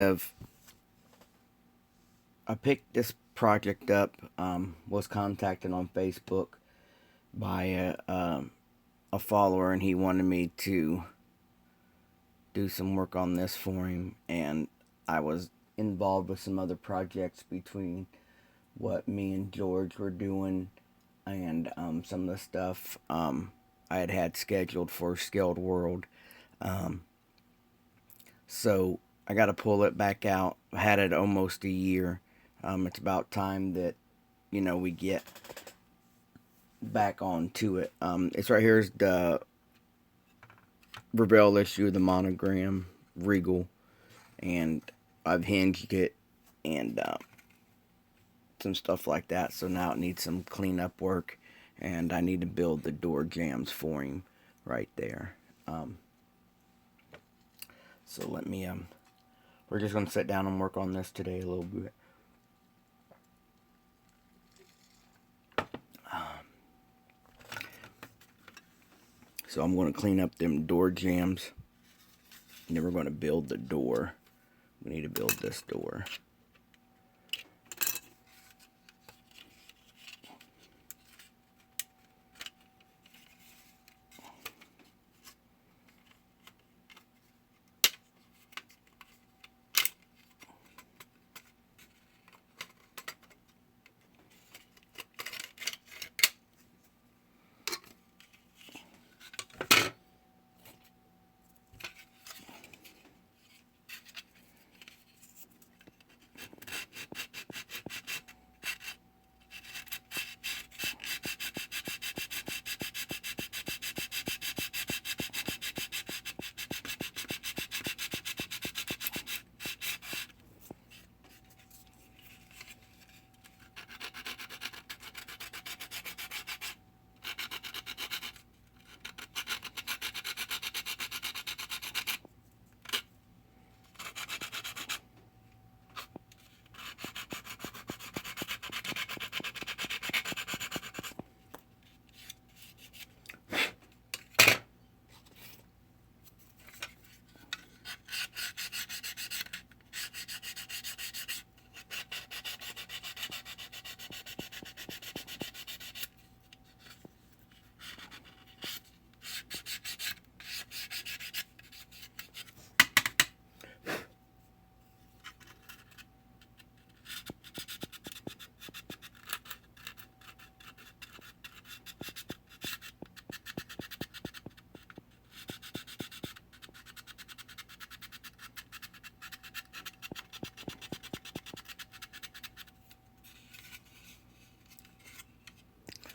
of I picked this project up. Was contacted on Facebook by a follower, and he wanted me to do some work on this for him. And I was involved with some other projects between what me and George were doing and some of the stuff I had scheduled for Skilled World. Um, so I got to pull it back out. I had it almost a year. It's about time that we get back onto it. It's right here is the Revell issue, the monogram Regal, and I've hinged it and some stuff like that. So now it needs some cleanup work, and I need to build the door jambs for him right there. So let me we're just gonna sit down and work on this today a little bit. So I'm going to clean up them door jambs. And then we're going to build the door. We need to build this door.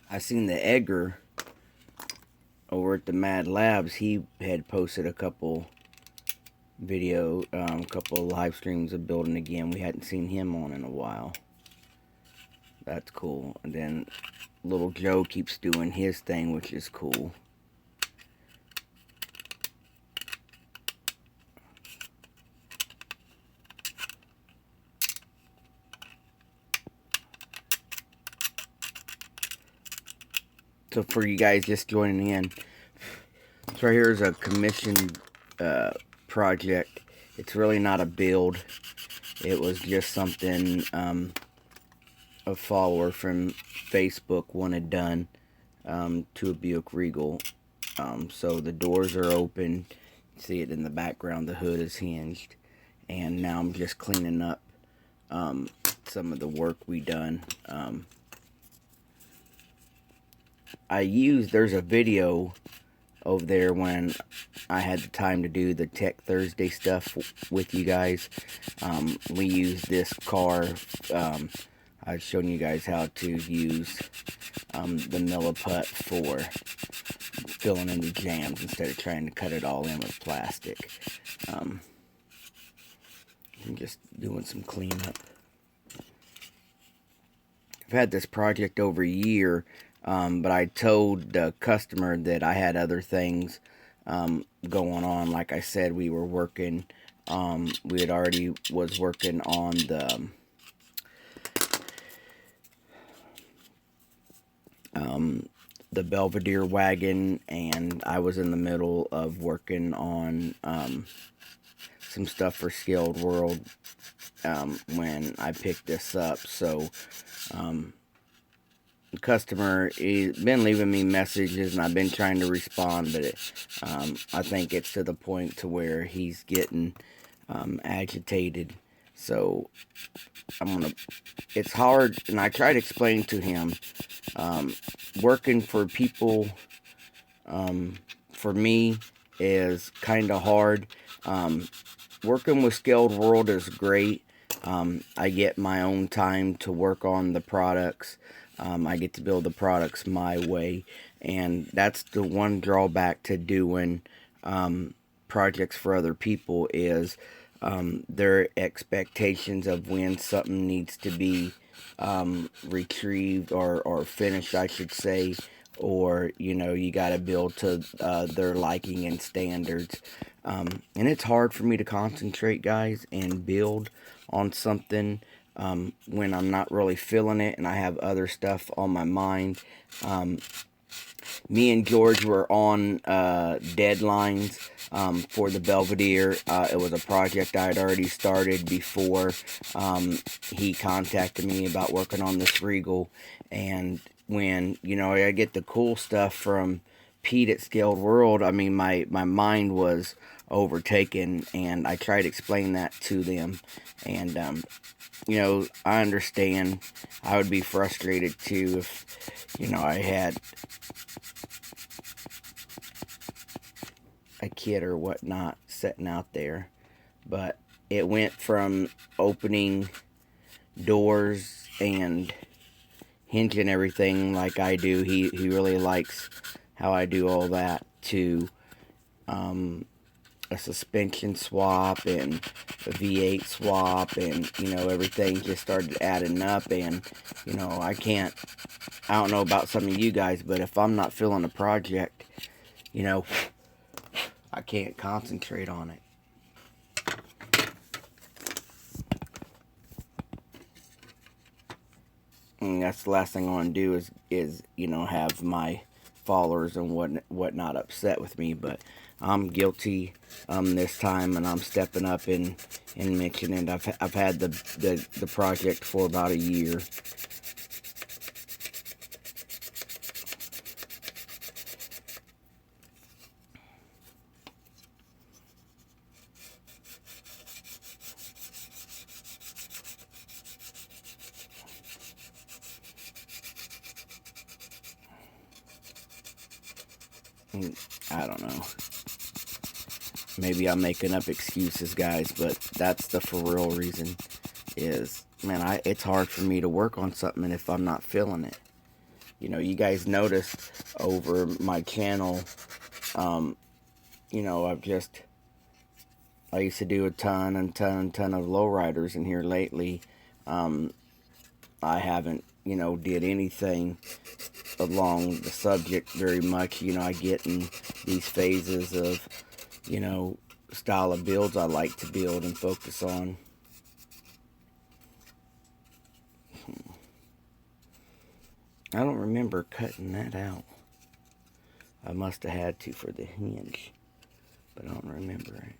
I seen the Edgar over at the Mad Labs. He had posted a couple a couple of live streams of building again. We hadn't seen him on in a while. That's cool. And then little Joe keeps doing his thing, which is cool. So for you guys just joining in, this right here is a commissioned project. It's really not a build. It was just something a follower from Facebook wanted done to a Buick Regal. So the doors are open. See it in the background. The hood is hinged. And now I'm just cleaning up some of the work we done. There's a video over there when I had the time to do the Tech Thursday stuff with you guys. We used this car. I've shown you guys how to use the Milliput for filling in the jams instead of trying to cut it all in with plastic. I'm just doing some cleanup. I've had this project over a year, but I told the customer that I had other things going on. Like I said, we were working. We had already was working on the Belvedere wagon, and I was in the middle of working on some stuff for Scaled World when I picked this up. So the customer has been leaving me messages, and I've been trying to respond, but I think it's to the point to where he's getting agitated. So it's hard, and I try to explain to him, working for people, for me, is kind of hard. Working with Scaled World is great. I get my own time to work on the products. I get to build the products my way, and that's the one drawback to doing projects for other people is their expectations of when something needs to be retrieved or finished, I should say, or you got to build to their liking and standards. And it's hard for me to concentrate, guys, and build on something when I'm not really feeling it and I have other stuff on my mind. Me and George were on deadlines for the Belvedere. It was a project I had already started before he contacted me about working on this Regal. And when, I get the cool stuff from Pete at Scaled World, I mean, my mind was overtaken, and I tried to explain that to them. And, I understand. I would be frustrated too if, I had a kid or whatnot sitting out there. But it went from opening doors and hinging everything like I do. He really likes how I do all that, to a suspension swap and a V8 swap, and everything just started adding up. And I don't know about some of you guys, but if I'm not feeling a project, I can't concentrate on it. And that's the last thing I want to do is have my followers and whatnot upset with me. But I'm guilty this time, and I'm stepping up and mentioning it. I've had the project for about a year. I don't know. Maybe I'm making up excuses, guys, but that's the for real reason. Is, man, it's hard for me to work on something if I'm not feeling it. You guys noticed over my channel, I used to do a ton of lowriders, and here lately, I haven't, did anything along the subject very much. I get in these phases of, style of builds I like to build and focus on. I don't remember cutting that out. I must have had to for the hinge, but I don't remember it.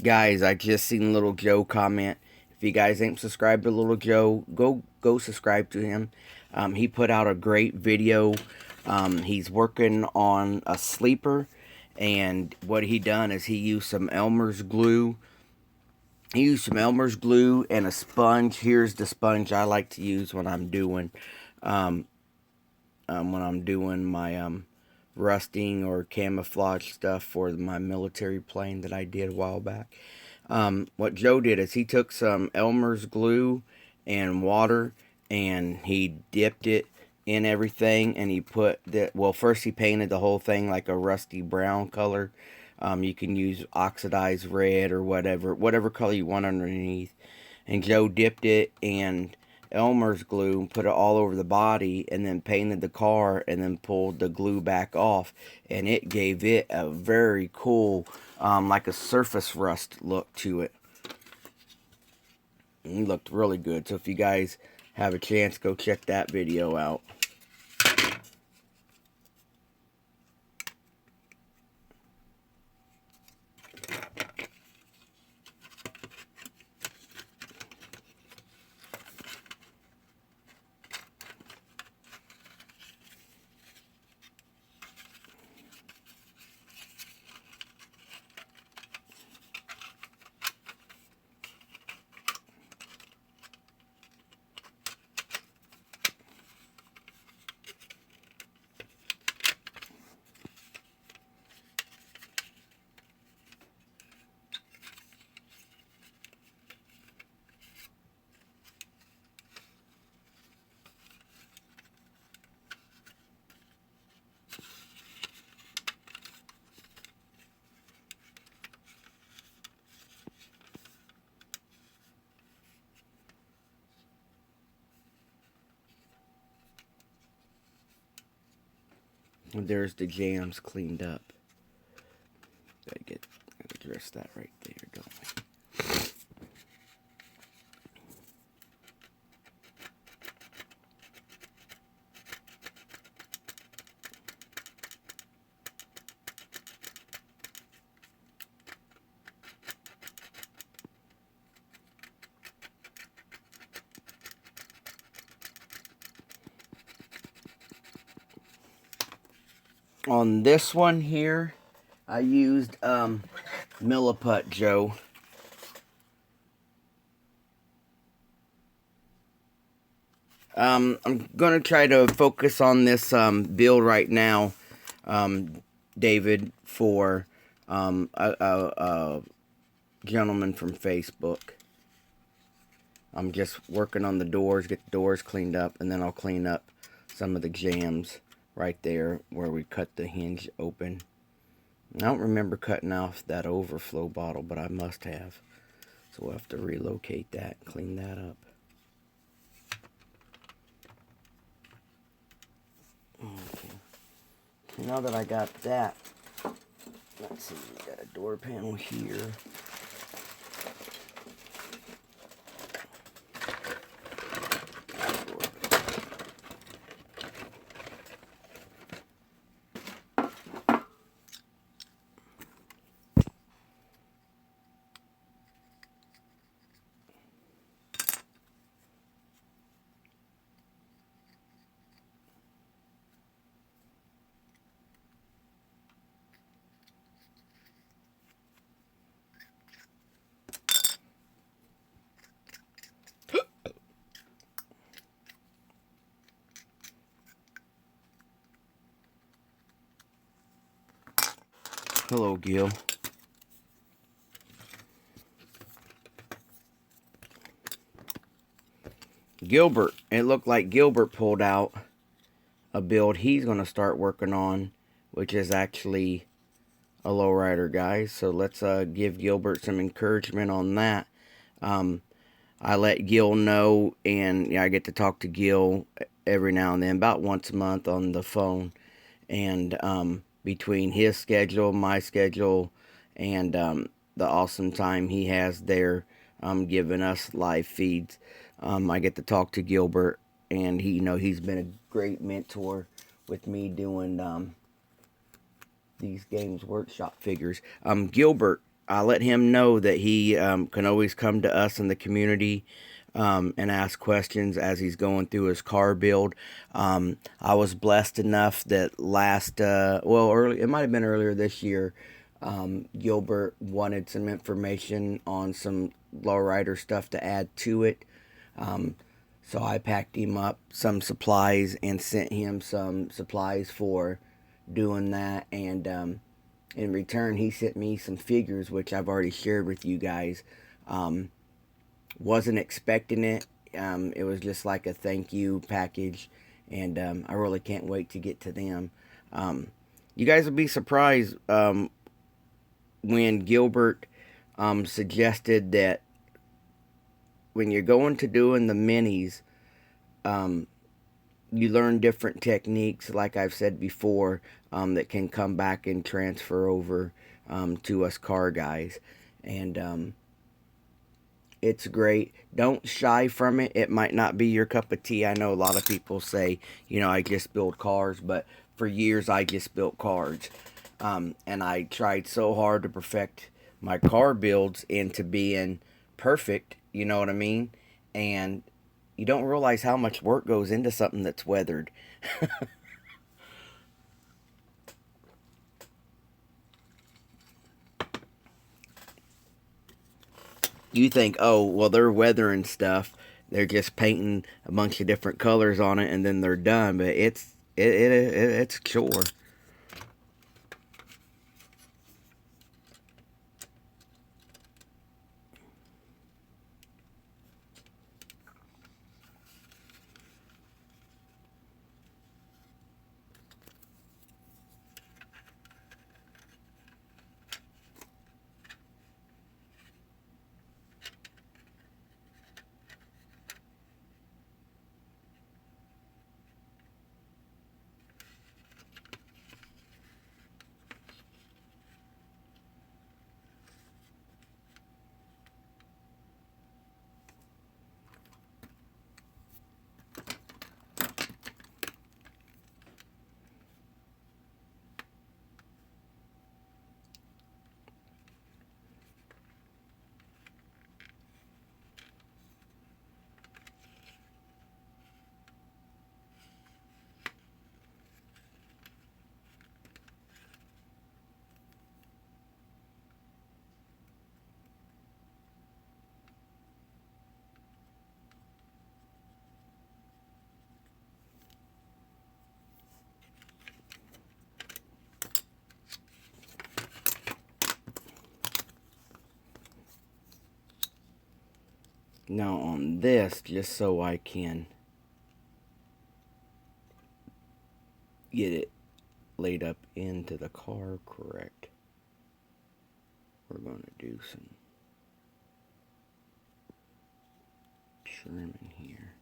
Guys, I just seen Little Joe comment. If you guys ain't subscribed to Little Joe, go subscribe to him. He put out a great video. He's working on a sleeper, and what he done is he used some Elmer's glue. He used some Elmer's glue and a sponge. Here's the sponge I like to use when I'm doing my rusting or camouflage stuff for my military plane that I did a while back. What Joe did is he took some Elmer's glue and water, and he dipped it in everything, and he put first he painted the whole thing like a rusty brown color. You can use oxidized red or whatever color you want underneath. And Joe dipped it and Elmer's glue and put it all over the body, and then painted the car, and then pulled the glue back off, and it gave it a very cool, like a surface rust look to it. And it looked really good. So if you guys have a chance, go check that video out. There's the jams cleaned up. Gotta address that right there, don't we? On this one here, I used Milliput Joe. I'm going to try to focus on this build right now, David, for a gentleman from Facebook. I'm just working on the doors, get the doors cleaned up, and then I'll clean up some of the jams right there where we cut the hinge open. I don't remember cutting off that overflow bottle, but I must have. So we'll have to relocate that, clean that up. Okay. Now that I got that, let's see, we got a door panel here. Hello, Gil. Gilbert. It looked like Gilbert pulled out a build he's going to start working on, which is actually a lowrider, guys. So let's give Gilbert some encouragement on that. I let Gil know, and I get to talk to Gil every now and then, about once a month on the phone. And between his schedule, my schedule, and the awesome time he has there giving us live feeds, I get to talk to Gilbert, and he's been a great mentor with me doing these Games Workshop figures. Gilbert, I let him know that he can always come to us in the community and ask questions as he's going through his car build. I was blessed enough that it might have been earlier this year, Gilbert wanted some information on some lowrider stuff to add to it. So I packed him up some supplies and sent him some supplies for doing that. And in return, he sent me some figures, which I've already shared with you guys. Wasn't expecting it. It was just like a thank you package. And I really can't wait to get to them. You guys will be surprised when Gilbert suggested that when you're going to doing the minis, you learn different techniques, like I've said before, that can come back and transfer over to us car guys. And it's great. Don't shy from it. It might not be your cup of tea. I know a lot of people say, I just build cars, but for years I just built cars. And I tried so hard to perfect my car builds into being perfect, you know what I mean? And you don't realize how much work goes into something that's weathered. You think, oh, well, they're weathering stuff. They're just painting a bunch of different colors on it, and then they're done. But it's a chore. Now on this, just so I can get it laid up into the car correct, we're going to do some trimming here.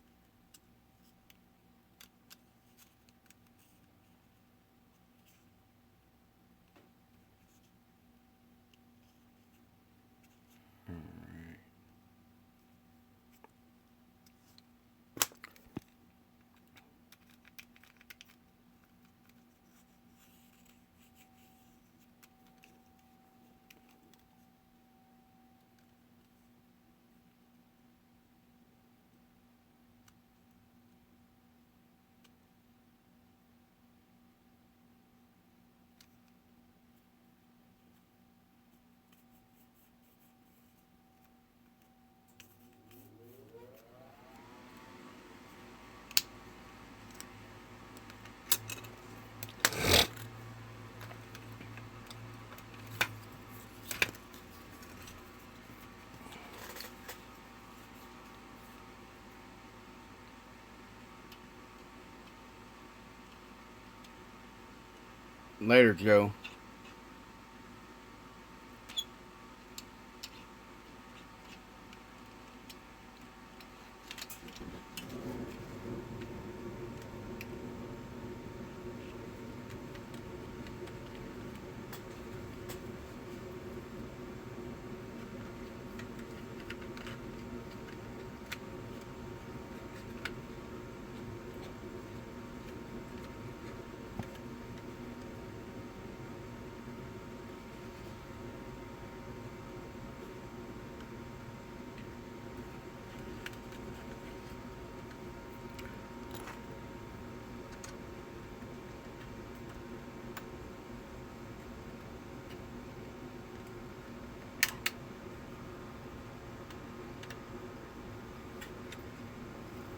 Later, Joe.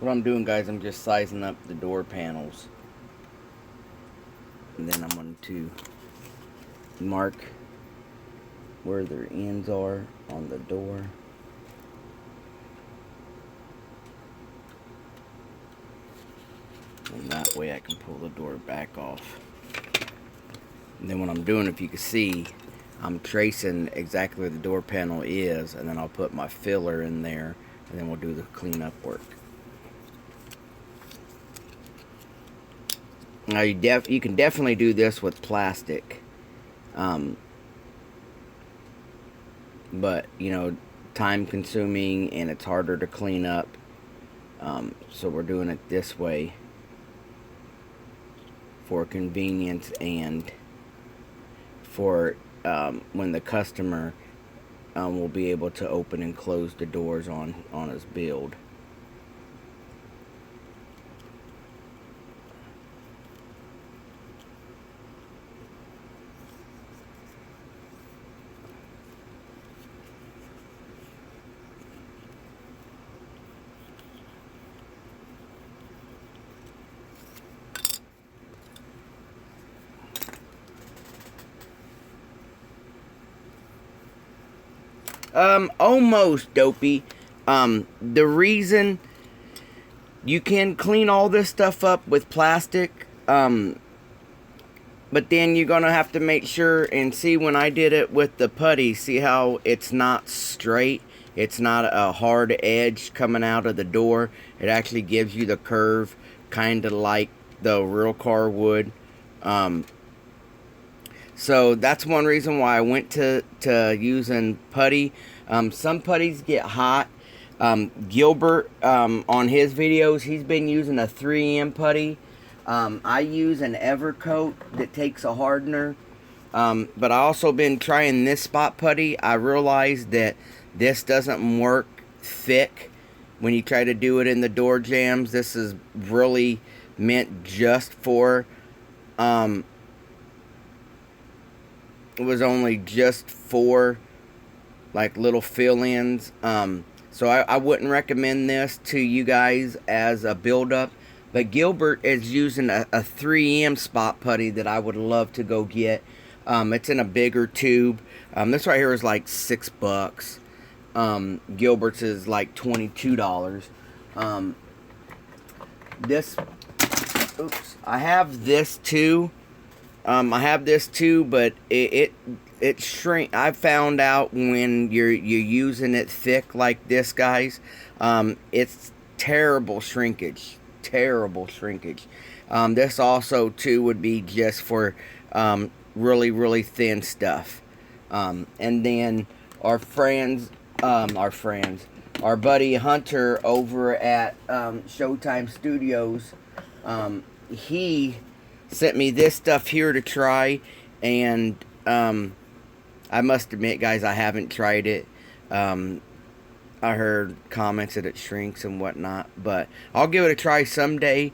What I'm doing, guys, I'm just sizing up the door panels. And then I'm going to mark where their ends are on the door. And that way I can pull the door back off. And then what I'm doing, if you can see, I'm tracing exactly where the door panel is, and then I'll put my filler in there, and then we'll do the cleanup work. Now you can definitely do this with plastic, but you know, time consuming and it's harder to clean up. So we're doing it this way for convenience and for when the customer will be able to open and close the doors on his build. Almost, Dopey. The reason you can clean all this stuff up with plastic, but then you're gonna have to make sure and see when I did it with the putty, see how it's not straight. It's not a hard edge coming out of the door. It actually gives you the curve, kind of like the real car would. So that's one reason why I went to using putty. Some putties get hot. Gilbert, on his videos, he's been using a 3M putty. I use an Evercoat that takes a hardener. But I also been trying this spot putty. I realized that this doesn't work thick when you try to do it in the door jambs. This is really meant just for... it was only just for like little fill-ins. So I wouldn't recommend this to you guys as a build-up. But Gilbert is using a 3M spot putty that I would love to go get. It's in a bigger tube. This right here is like $6. Gilbert's is like $22. I have this too. But it shrink. I found out when you're using it thick like this, guys, it's terrible shrinkage. This also too would be just for really thin stuff. And then our buddy Hunter over at Showtime Studios, he sent me this stuff here to try, and I must admit, guys, I haven't tried it. I heard comments that it shrinks and whatnot, but I'll give it a try someday,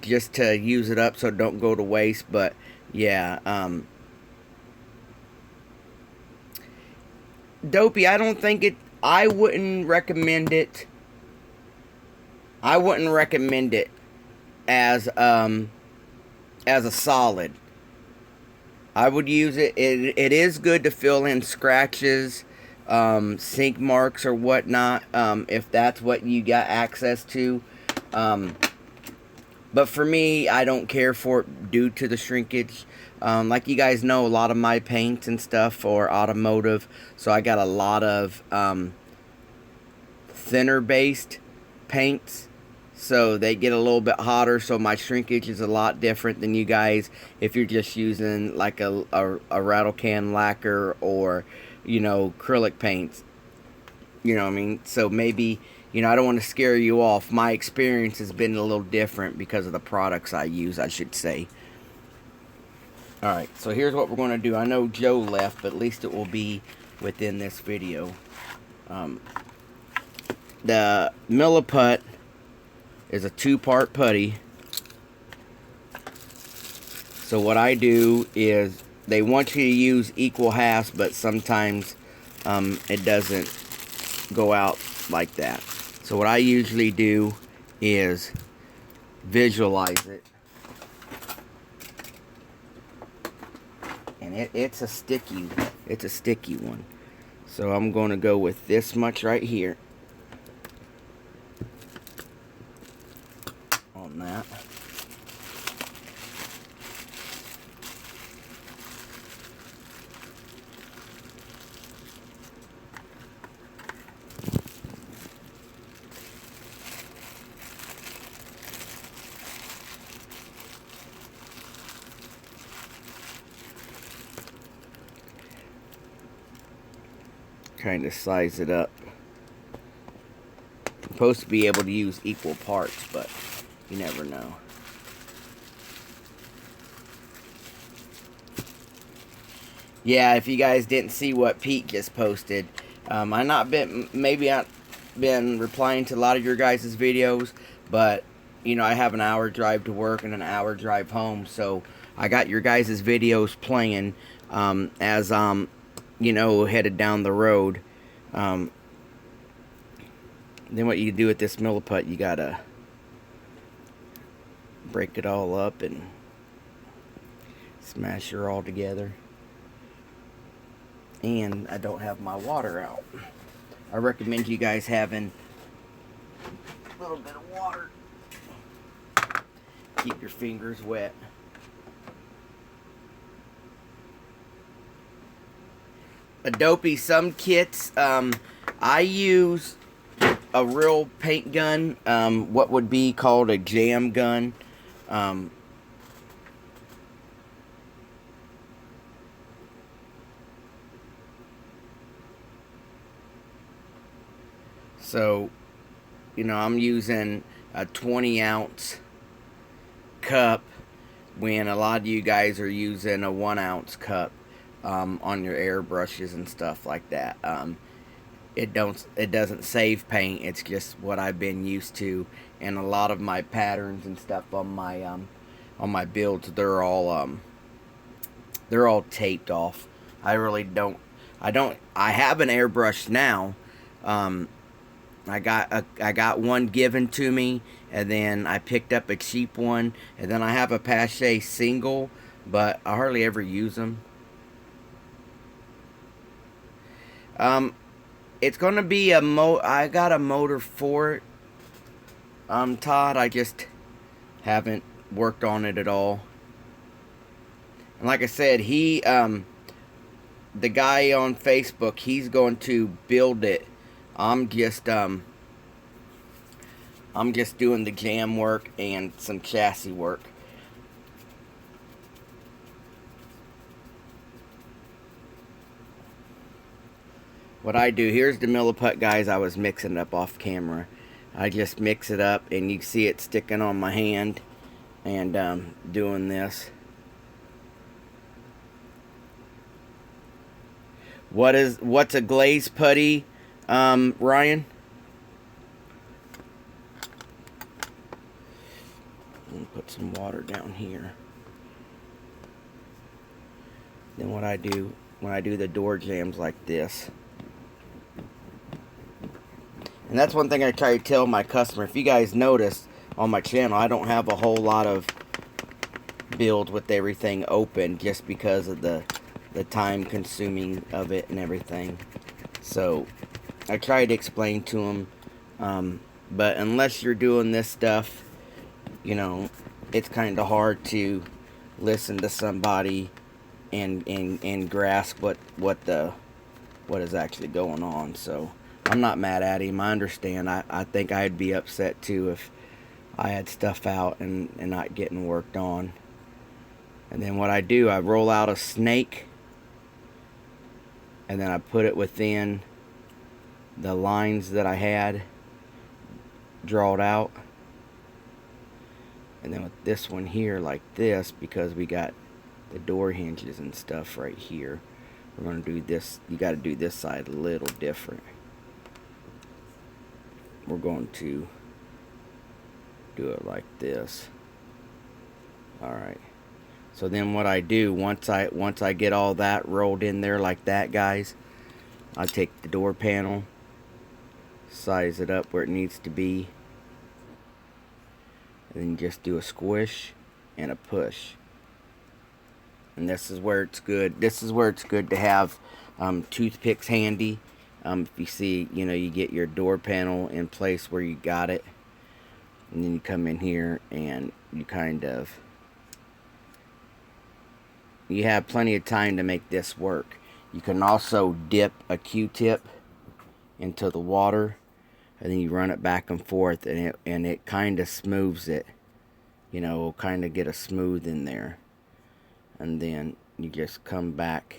just to use it up so it don't go to waste. But yeah, Dopey, I don't think it. I wouldn't recommend it. I wouldn't recommend it as a solid. I would use it. It is good to fill in scratches, sink marks or whatnot, if that's what you got access to. But for me, I don't care for it due to the shrinkage. Like you guys know, a lot of my paints and stuff are automotive, so I got a lot of thinner based paints. So they get a little bit hotter, so my shrinkage is a lot different than you guys if you're just using like a rattle can lacquer or, you know, acrylic paints. You know what I mean? So maybe, you know, I don't want to scare you off. My experience has been a little different because of the products I use, I should say. Alright, so here's what we're going to do. I know Joe left, but at least it will be within this video. The Milliput is a 2-part putty. So what I do is, they want you to use equal halves, but sometimes it doesn't go out like that. So what I usually do is visualize it. And it's a sticky one. So I'm going to go with this much right here. On that. kind of size it up. I'm supposed to be able to use equal parts, but you never know. Yeah, if you guys didn't see what Pete just posted, I not been replying to a lot of your guys' videos, but you know, I have an hour drive to work and an hour drive home, so I got your guys' videos playing as you know, headed down the road. Then what you do with this milliput, you gotta break it all up and smash her all together. And I don't have my water out. I recommend you guys having a little bit of water. Keep your fingers wet. Adobe, some kits, I use a real paint gun, what would be called a jam gun. So, you know, I'm using a 20-ounce cup when a lot of you guys are using a 1-ounce cup on your airbrushes and stuff like that. It doesn't save paint. It's just what I've been used to, and a lot of my patterns and stuff on my builds, they're all taped off. I really don't. I have an airbrush now. I got one given to me, and then I picked up a cheap one, and then I have a Pache single, but I hardly ever use them. It's gonna be I got a motor for it, Todd. I just haven't worked on it at all. And like I said, the guy on Facebook, he's going to build it. I'm just doing the jam work and some chassis work. What I do, here's the milliput, guys. I was mixing it up off camera. I just mix it up, and you see it sticking on my hand, and doing this. What's a glaze putty, Ryan? I'm gonna put some water down here. Then what I do when I do the door jams like this. And that's one thing I try to tell my customer. If you guys notice on my channel, I don't have a whole lot of build with everything open, just because of the time consuming of it and everything. So I try to explain to them, but unless you're doing this stuff, you know, it's kind of hard to listen to somebody and grasp what is actually going on. So I'm not mad at him. I understand. I think I'd be upset too if I had stuff out and not getting worked on. And then what I do, I roll out a snake, and then I put it within the lines that I had drawed out. And then with this one here, like this, because we got the door hinges and stuff right here, we're going to do this. You got to do this side a little different. We're going to do it like this. Alright. So then what I do, once I get all that rolled in there like that, guys, I take the door panel, size it up where it needs to be, and then just do a squish and a push. And this is where it's good. This is where it's good to have toothpicks handy. If you see, you know, you get your door panel in place where you got it, and then you come in here and you you have plenty of time to make this work. You can also dip a Q-tip into the water, and then you run it back and forth, and it kind of smooths it. You know, it'll kind of get a smooth in there. And then you just come back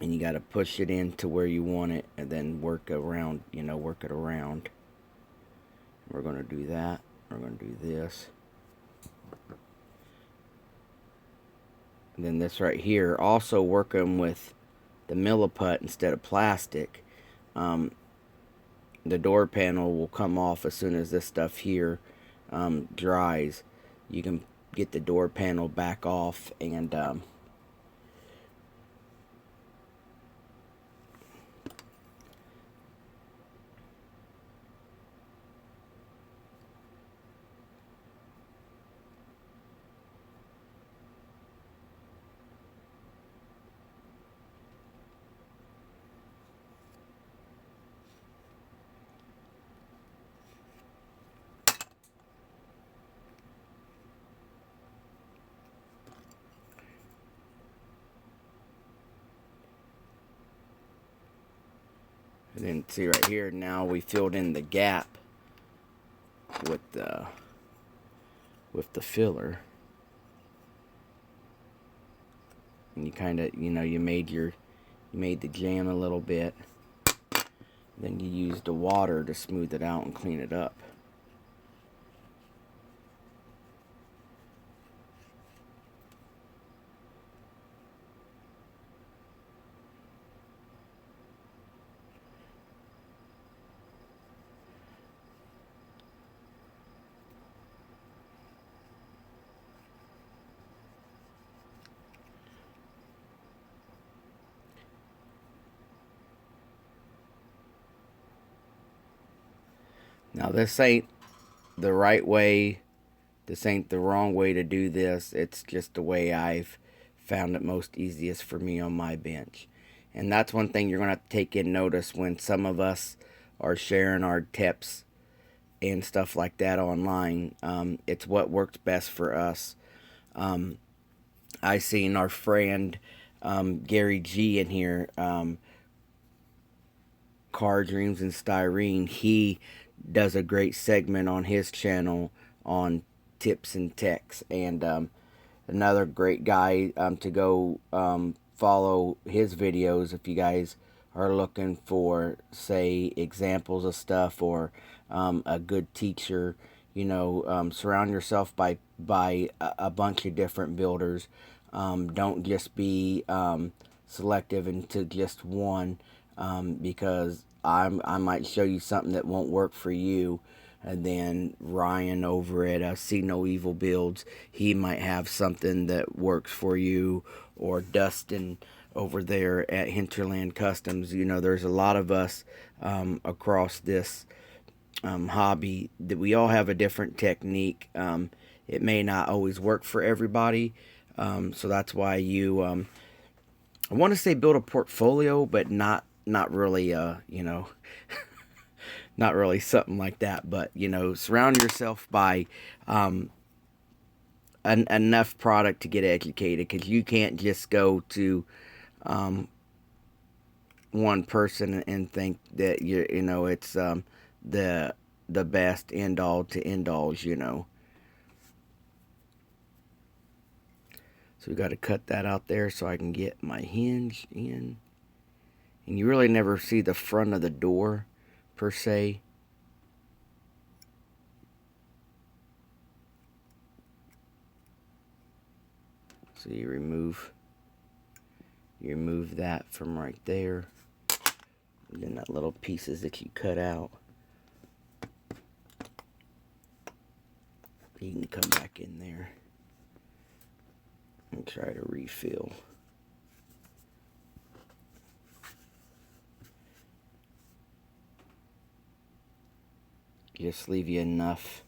and you got to push it into where you want it, and then work around, work it around. We're going to do that. We're going to do this. And then this right here, also working with the Milliput instead of plastic. The door panel will come off as soon as this stuff here dries. You can get the door panel back off, and then see right here, now we filled in the gap with the filler, and you kind of, you made the jam a little bit, then you used the water to smooth it out and clean it up. Now this ain't the right way, this ain't the wrong way to do this. It's just the way I've found it most easiest for me on my bench. And that's one thing you're going to have to take in notice when some of us are sharing our tips and stuff like that online. It's what works best for us. I seen our friend Gary G in here, Car Dreams and Styrene. He does a great segment on his channel on tips and techs, and another great guy to go follow his videos if you guys are looking for, say, examples of stuff, or a good teacher. Surround yourself by a bunch of different builders. Don't just be selective into just one, because I might show you something that won't work for you, and then Ryan over at See No Evil Builds, he might have something that works for you, or Dustin over there at Hinterland Customs. There's a lot of us across this hobby that we all have a different technique. It may not always work for everybody, so that's why you I want to say build a portfolio, but not really not really something like that, but surround yourself by enough product to get educated, because you can't just go to one person and think that it's the best end all to end alls. So we got to cut that out there so I can get my hinge in. And you really never see the front of the door per se. So you remove that from right there. And then that little pieces that you cut out, you can come back in there and try to refill. Just leave you enough.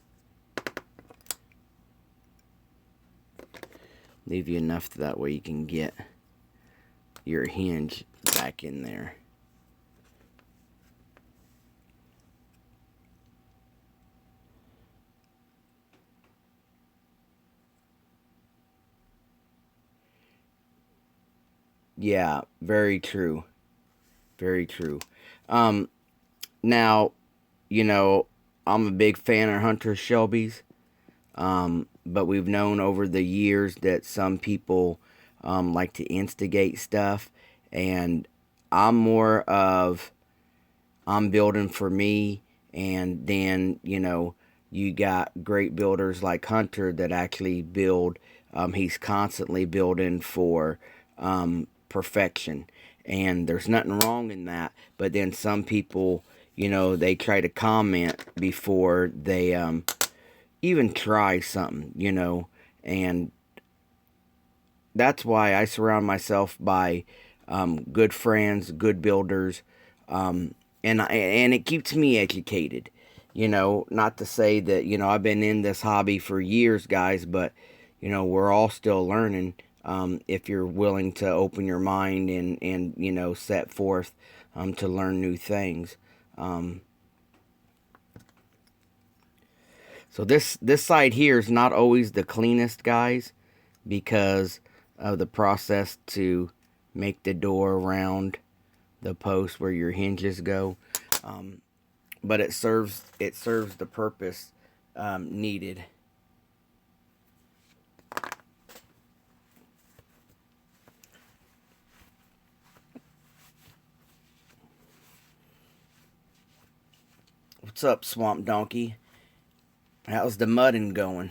Leave you enough that way you can get your hinge back in there. Yeah, very true. Very true. Now, I'm a big fan of Hunter Shelby's, but we've known over the years that some people like to instigate stuff, And I'm more of, I'm building for me, and then, you got great builders like Hunter that actually build. He's constantly building for perfection, and there's nothing wrong in that. But then some people, they try to comment before they even try something, and that's why I surround myself by good friends, good builders, and it keeps me educated. Not to say that I've been in this hobby for years, guys, but we're all still learning. If you're willing to open your mind and set forth to learn new things. So this side here is not always the cleanest, guys, because of the process to make the door around the post where your hinges go. But it serves the purpose needed. What's up, Swamp Donkey? How's the mudding going?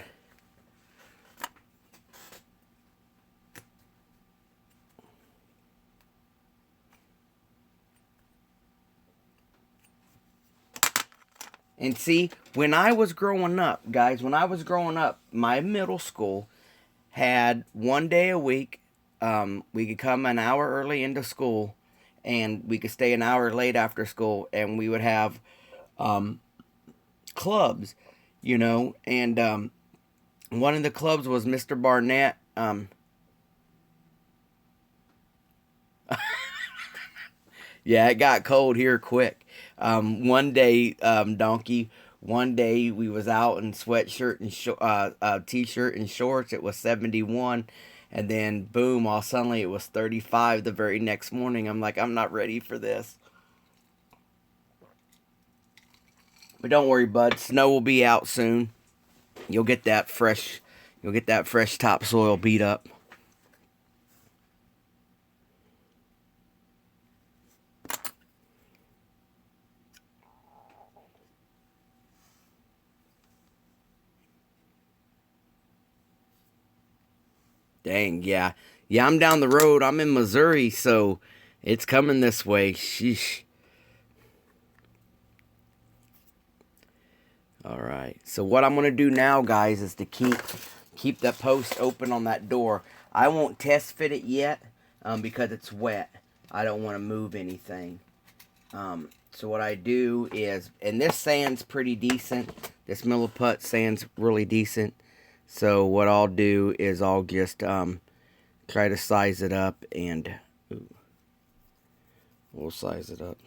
And see, when I was growing up, guys, my middle school had one day a week. We could come an hour early into school, and we could stay an hour late after school, and we would have clubs, and one of the clubs was Mr. Barnett. Yeah, it got cold here quick. One day, Donkey. One day we was out in sweatshirt and t-shirt and shorts. It was 71, and then boom! All suddenly it was 35 the very next morning. I'm like, I'm not ready for this. But don't worry, bud. Snow will be out soon. You'll get that fresh. You'll get that fresh topsoil beat up. Dang, yeah. Yeah, I'm down the road. I'm in Missouri, so it's coming this way. Sheesh. All right. So what I'm going to do now, guys, is to keep that post open on that door. I won't test fit it yet because it's wet. I don't want to move anything. So what I do is, and this sand's pretty decent. This Milliput sand's really decent. So what I'll do is I'll just try to size it up, and we'll size it up.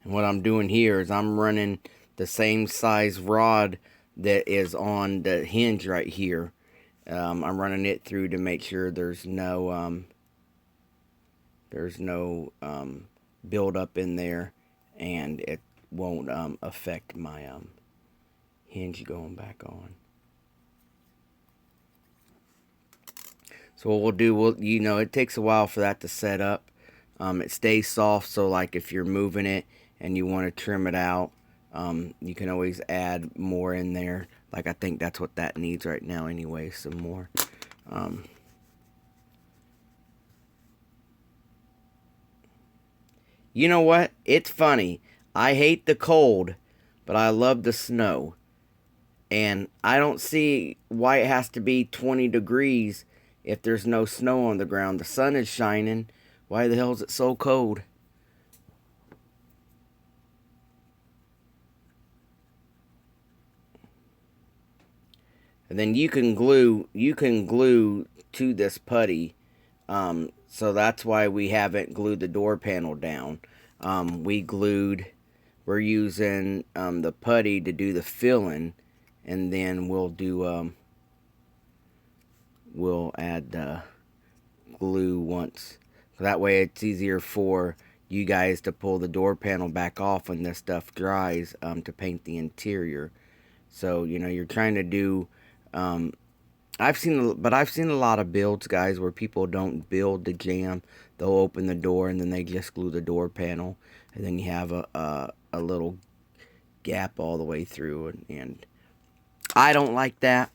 And what I'm doing here is I'm running the same size rod that is on the hinge right here. I'm running it through to make sure there's no build up in there, and it won't affect my hinge going back on. So what we'll do, it takes a while for that to set up. It stays soft, so like if you're moving it and you want to trim it out, you can always add more in there. Like I think that's what that needs right now anyway, some more. You know what? It's funny. I hate the cold, but I love the snow. And I don't see why it has to be 20 degrees if there's no snow on the ground. The sun is shining. Why the hell is it so cold? And then you can glue to this putty. So that's why we haven't glued the door panel down. We're using the putty to do the filling, and then we'll add the glue once. So that way it's easier for you guys to pull the door panel back off when this stuff dries to paint the interior. So, you're trying to do I've seen a lot of builds, guys, where people don't build the jamb. They'll open the door and then they just glue the door panel, and then you have a little gap all the way through, and I don't like that,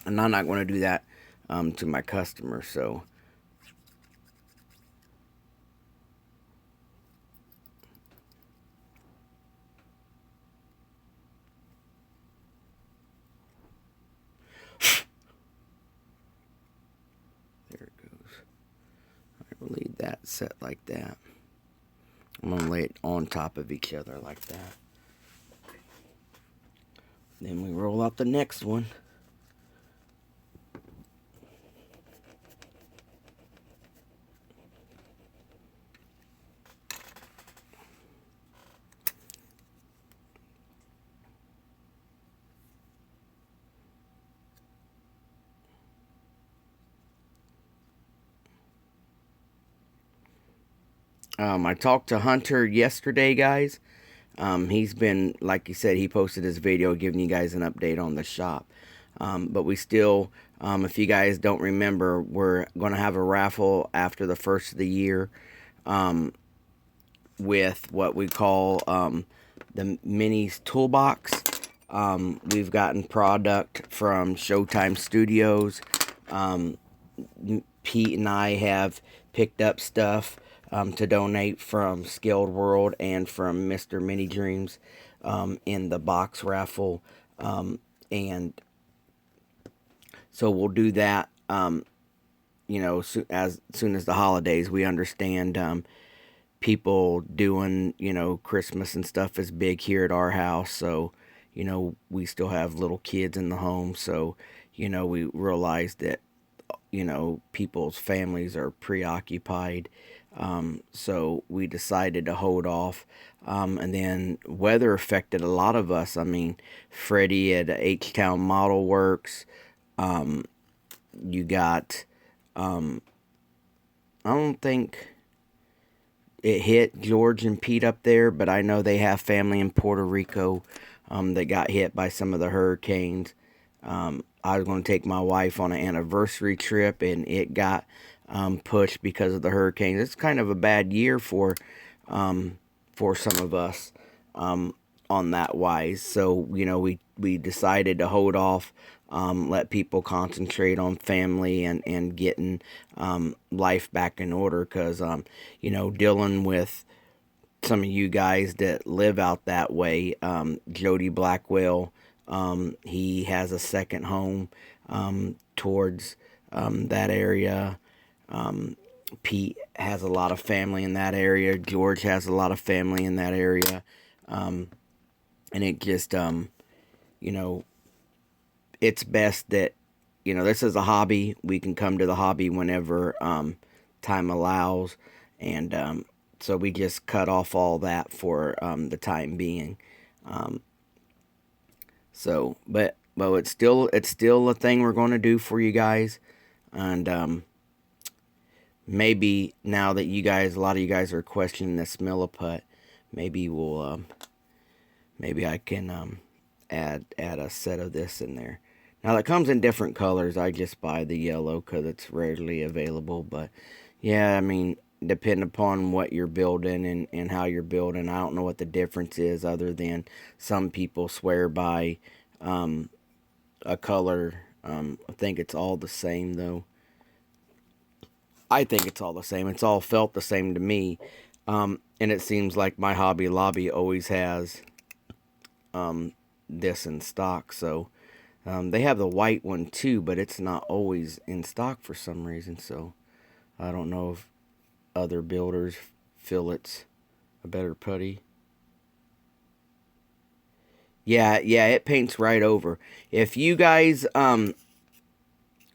and I'm not going to do that to my customers. So there it goes. We'll leave that set like that. I'm going to lay it on top of each other like that. Then we roll out the next one. I talked to Hunter yesterday, guys. He's been, like he said, he posted this video giving you guys an update on the shop. But we still, if you guys don't remember, we're going to have a raffle after the first of the year with what we call the Minis Toolbox. We've gotten product from Showtime Studios. Pete and I have picked up stuff to donate from Scaled World and from Mr. Mini Dreams in the box raffle. And so we'll do that, you know, as soon as the holidays. We understand people doing, you know, Christmas and stuff is big here at our house. So, you know, we still have little kids in the home. So, you know, we realize that, you know, people's families are preoccupied. So we decided to hold off. And then weather affected a lot of us. I mean, Freddie at H-Town Model Works. You got, I don't think it hit George and Pete up there, but I know they have family in Puerto Rico that got hit by some of the hurricanes. I was going to take my wife on an anniversary trip, and it got pushed because of the hurricanes. It's kind of a bad year for some of us on that wise. So, you know, we decided to hold off, let people concentrate on family and getting life back in order, because, you know, dealing with some of you guys that live out that way, Jody Blackwell, he has a second home towards that area. Pete has a lot of family in that area. George has a lot of family in that area. And it just, you know, it's best that, you know, this is a hobby. We can come to the hobby whenever time allows. And so we just cut off all that for the time being. So, but it's still a thing we're going to do for you guys. And maybe now that a lot of you guys are questioning this milliput, maybe we'll, maybe I can add a set of this in there. Now, that comes in different colors. I just buy the yellow because it's rarely available. But yeah, I mean, depending upon what you're building and how you're building, I don't know what the difference is, other than some people swear by a color. I think it's all the same, though. I think it's all the same. It's all felt the same to me. And it seems like my Hobby Lobby always has this in stock. So they have the white one too, but it's not always in stock for some reason. So I don't know if other builders feel it's a better putty. Yeah, it paints right over. If you guys are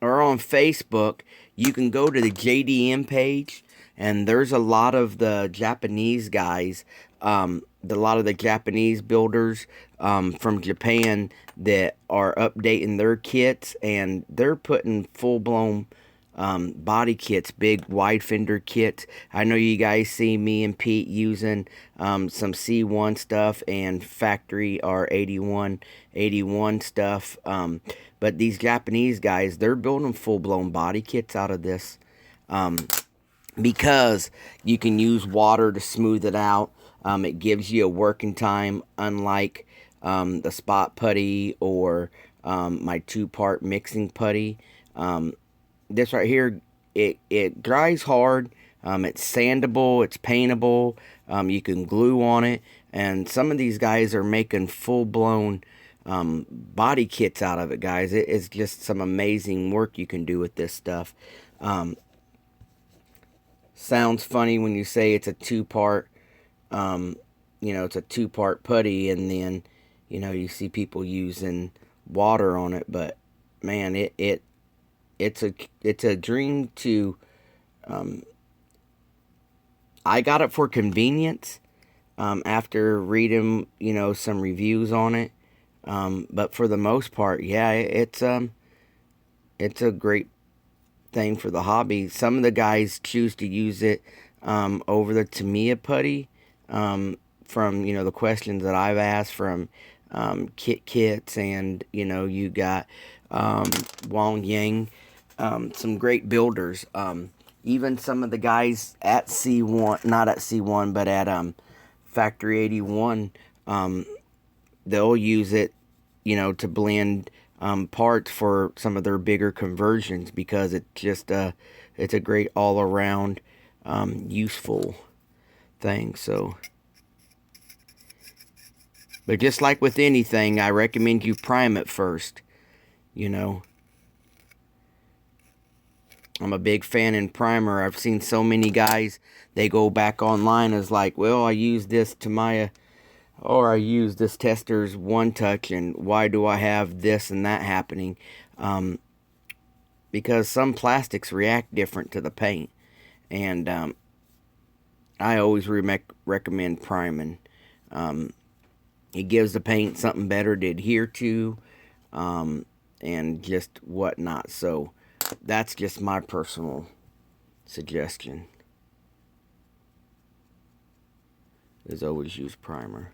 on Facebook, you can go to the JDM page, and there's a lot of the Japanese guys, a lot of the Japanese builders from Japan that are updating their kits, and they're putting full-blown body kits, big wide fender kits. I know you guys see me and Pete using some C1 stuff and factory or 81 stuff, But these Japanese guys, they're building full-blown body kits out of this, because you can use water to smooth it out. It gives you a working time, unlike the spot putty or my two-part mixing putty. This right here, it dries hard. It's sandable, it's paintable. You can glue on it, and some of these guys are making full-blown body kits out of it, guys. It's just some amazing work you can do with this stuff. Sounds funny when you say it's a two-part, it's a two-part putty, and then, you see people using water on it. But man, it's a dream to. I got it for convenience. After reading, some reviews on it. But for the most part, yeah, it's a great thing for the hobby. Some of the guys choose to use it over the Tamiya putty, from the questions that I've asked from Kits, and you got Wang Yang, some great builders. Even some of the guys at C1, not at C1, but at Factory 81, they'll use it, to blend parts for some of their bigger conversions, because it's a great all-around useful thing. So, but just like with anything, I recommend you prime it first. I'm a big fan in primer. I've seen so many guys, they go back online as like, well, I use this Tamiya, or I use this Testors One Touch, and why do I have this and that happening? Because some plastics react different to the paint, and I always recommend priming. It gives the paint something better to adhere to, and just whatnot. So that's just my personal suggestion, is always use primer.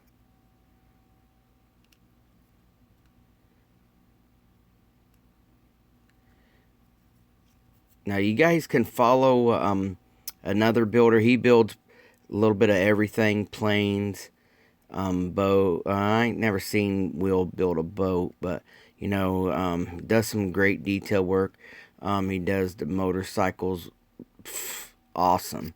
Now you guys can follow another builder. He builds a little bit of everything, planes, boat. I ain't never seen Will build a boat, but does some great detail work. He does the motorcycles, awesome,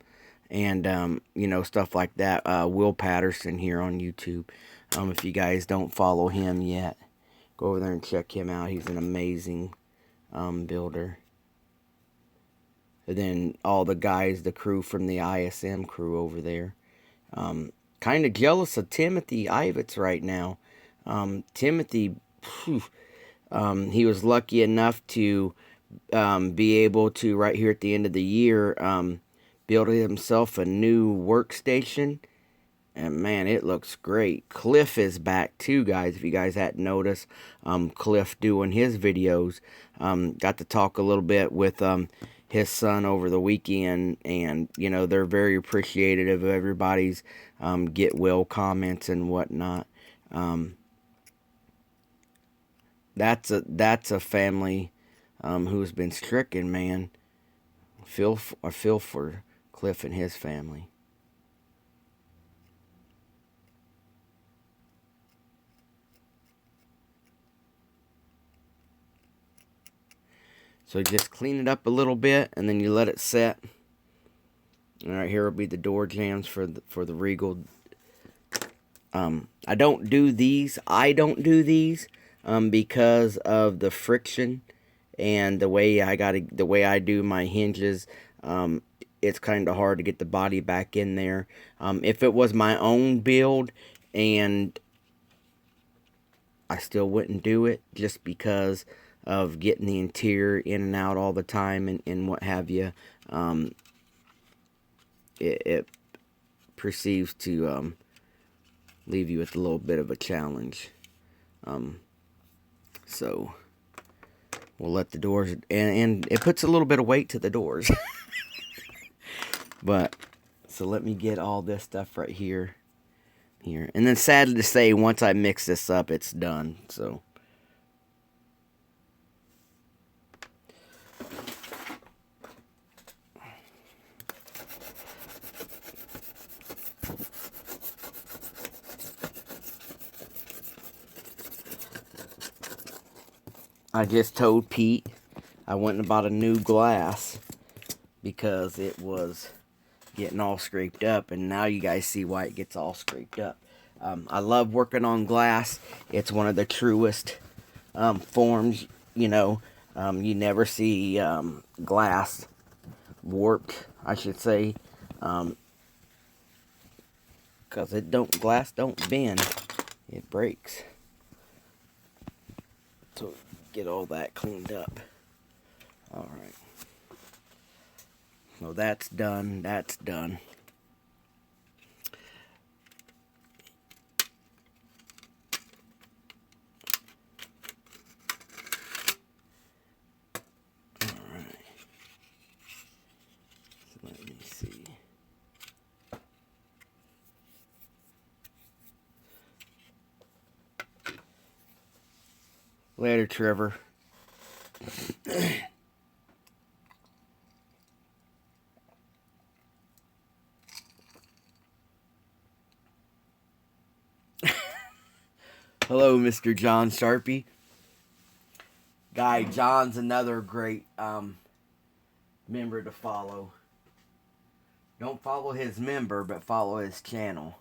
and stuff like that. Will Patterson here on YouTube. If you guys don't follow him yet, go over there and check him out. He's an amazing builder. And then all the guys, the crew from the ISM crew over there. Kind of jealous of Timothy Ivets right now. Timothy, he was lucky enough to be able to, right here at the end of the year, build himself a new workstation. And man, it looks great. Cliff is back too, guys. If you guys hadn't noticed, Cliff doing his videos. Got to talk a little bit with his son over the weekend, and they're very appreciative of everybody's get well comments and whatnot. That's a family who's been stricken, man. I feel for Cliff and his family. So just clean it up a little bit, and then you let it set. All right, here will be the door jambs for the Regal. I don't do these. Because of the friction and the way I do my hinges. It's kind of hard to get the body back in there. If it was my own build, and I still wouldn't do it, just because of getting the interior in and out all the time, and what have you. It perceives to leave you with a little bit of a challenge. So we'll let the doors, and it puts a little bit of weight to the doors. But so let me get all this stuff right here, and then sadly to say, once I mix this up, it's done. So I just told Pete I went and bought a new glass because it was getting all scraped up, and now you guys see why it gets all scraped up. I love working on glass. It's one of the truest forms, you know. You never see glass warped, I should say, because glass don't bend, it breaks. So get all that cleaned up. All right. So that's done. That's done. All right. So let me see. Later, Trevor. Hello, Mr. John Sharpie. Guy John's another great member to follow. Don't follow his member, but follow his channel.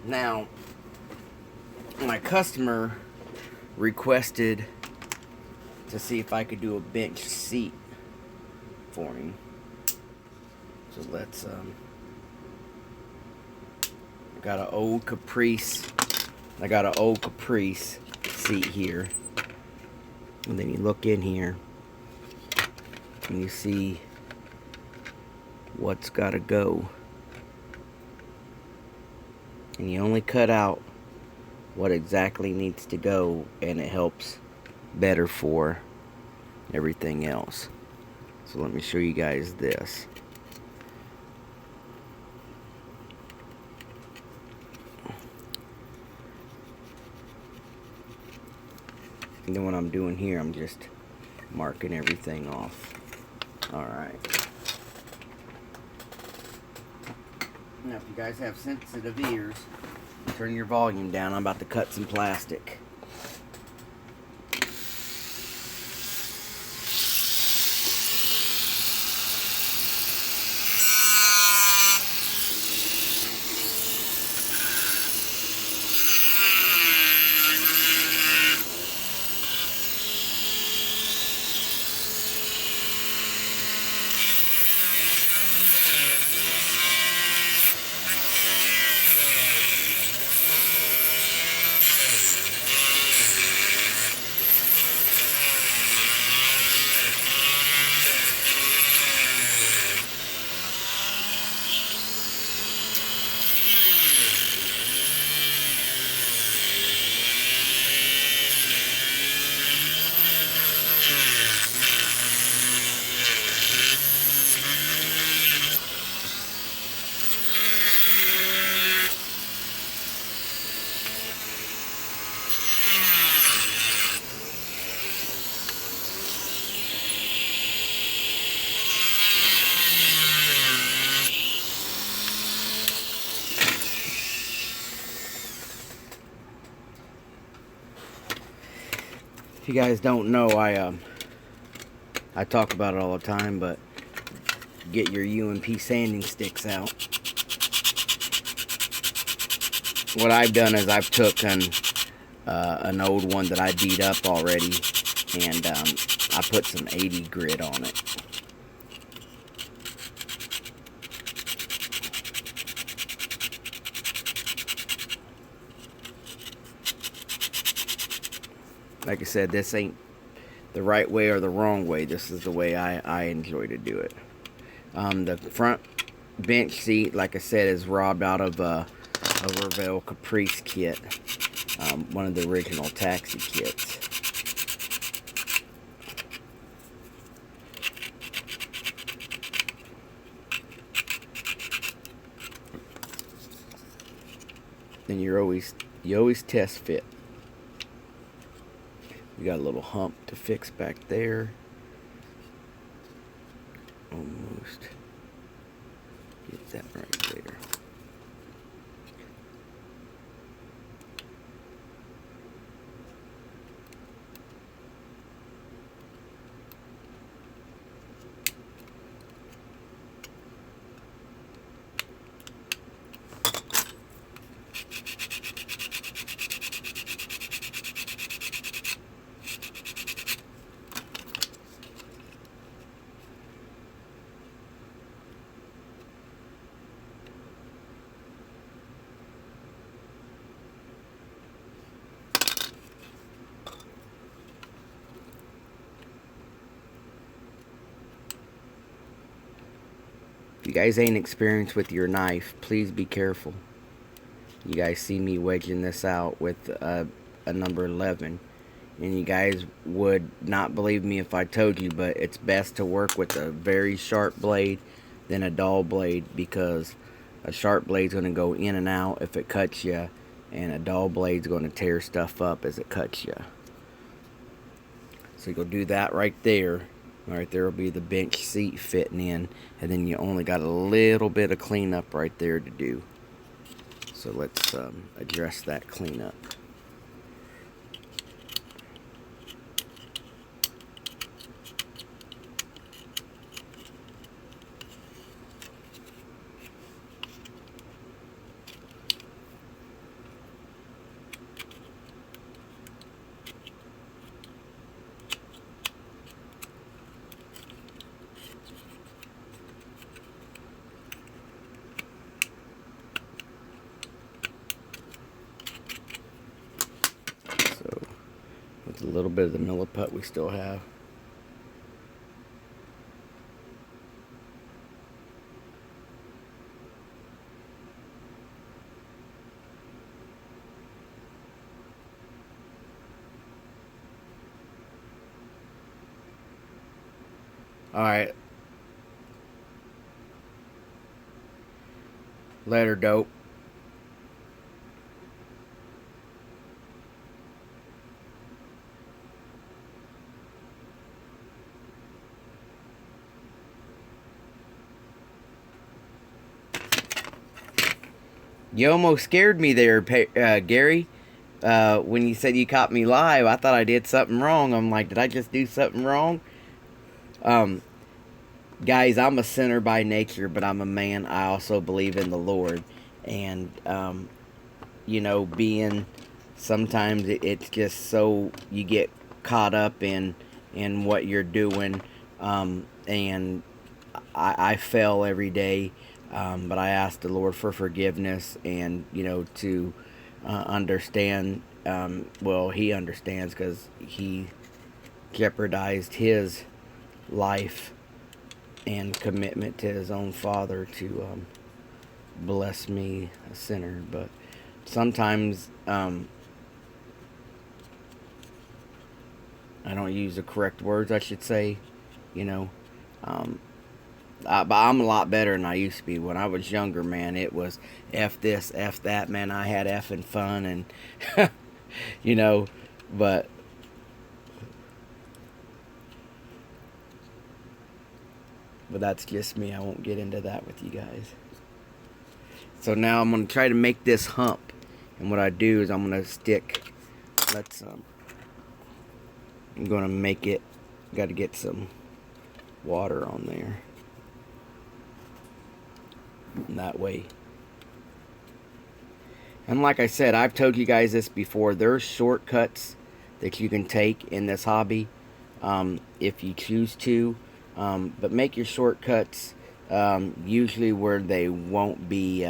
Now, my customer requested to see if I could do a bench seat for him. So let's, I got an old Caprice seat here. And then you look in here and you see what's got to go. And you only cut out what exactly needs to go, and it helps better for everything else. So let me show you guys this. And then what I'm doing here, I'm just marking everything off. Alright. Now, if you guys have sensitive ears, turn your volume down. I'm about to cut some plastic. If you guys don't know, I talk about it all the time, but get your UMP sanding sticks out. What I've done is I've took an old one that I beat up already, and I put some 80 grit on it. Like I said, this ain't the right way or the wrong way. This is the way I enjoy to do it. The front bench seat, like I said, is robbed out of a Revell Caprice kit, one of the original taxi kits. Then you always test fit. You got a little hump to fix back there. Almost get that right there. If you guys ain't experienced with your knife, please be careful. You guys see me wedging this out with a number 11. And you guys would not believe me if I told you, but it's best to work with a very sharp blade than a dull blade, because a sharp blade's going to go in and out if it cuts you, and a dull blade's going to tear stuff up as it cuts you. So you'll do that right there. Right there will be the bench seat fitting in, and then you only got a little bit of cleanup right there to do. So let's address that cleanup. With a little bit of the milliput we still have. Alright. Letter dope. You almost scared me there, Gary. When you said you caught me live, I thought I did something wrong. I'm like, did I just do something wrong? Guys, I'm a sinner by nature, but I'm a man. I also believe in the Lord. And, being sometimes it's just so you get caught up in what you're doing. And I fail every day. But I ask the Lord for forgiveness and, to understand. Well, He understands because He jeopardized His life and commitment to His own Father to bless me, a sinner. But sometimes I don't use the correct words, I should say. But I'm a lot better than I used to be. When I was younger, man, it was F this, F that, man. I had effing fun and, but that's just me. I won't get into that with you guys. So now I'm going to try to make this hump. And what I do is I'm going to stick, I'm going to make it, got to get some water on there. That way. And like I said, I've told you guys this before, there's shortcuts that you can take in this hobby if you choose to, but make your shortcuts usually where they won't be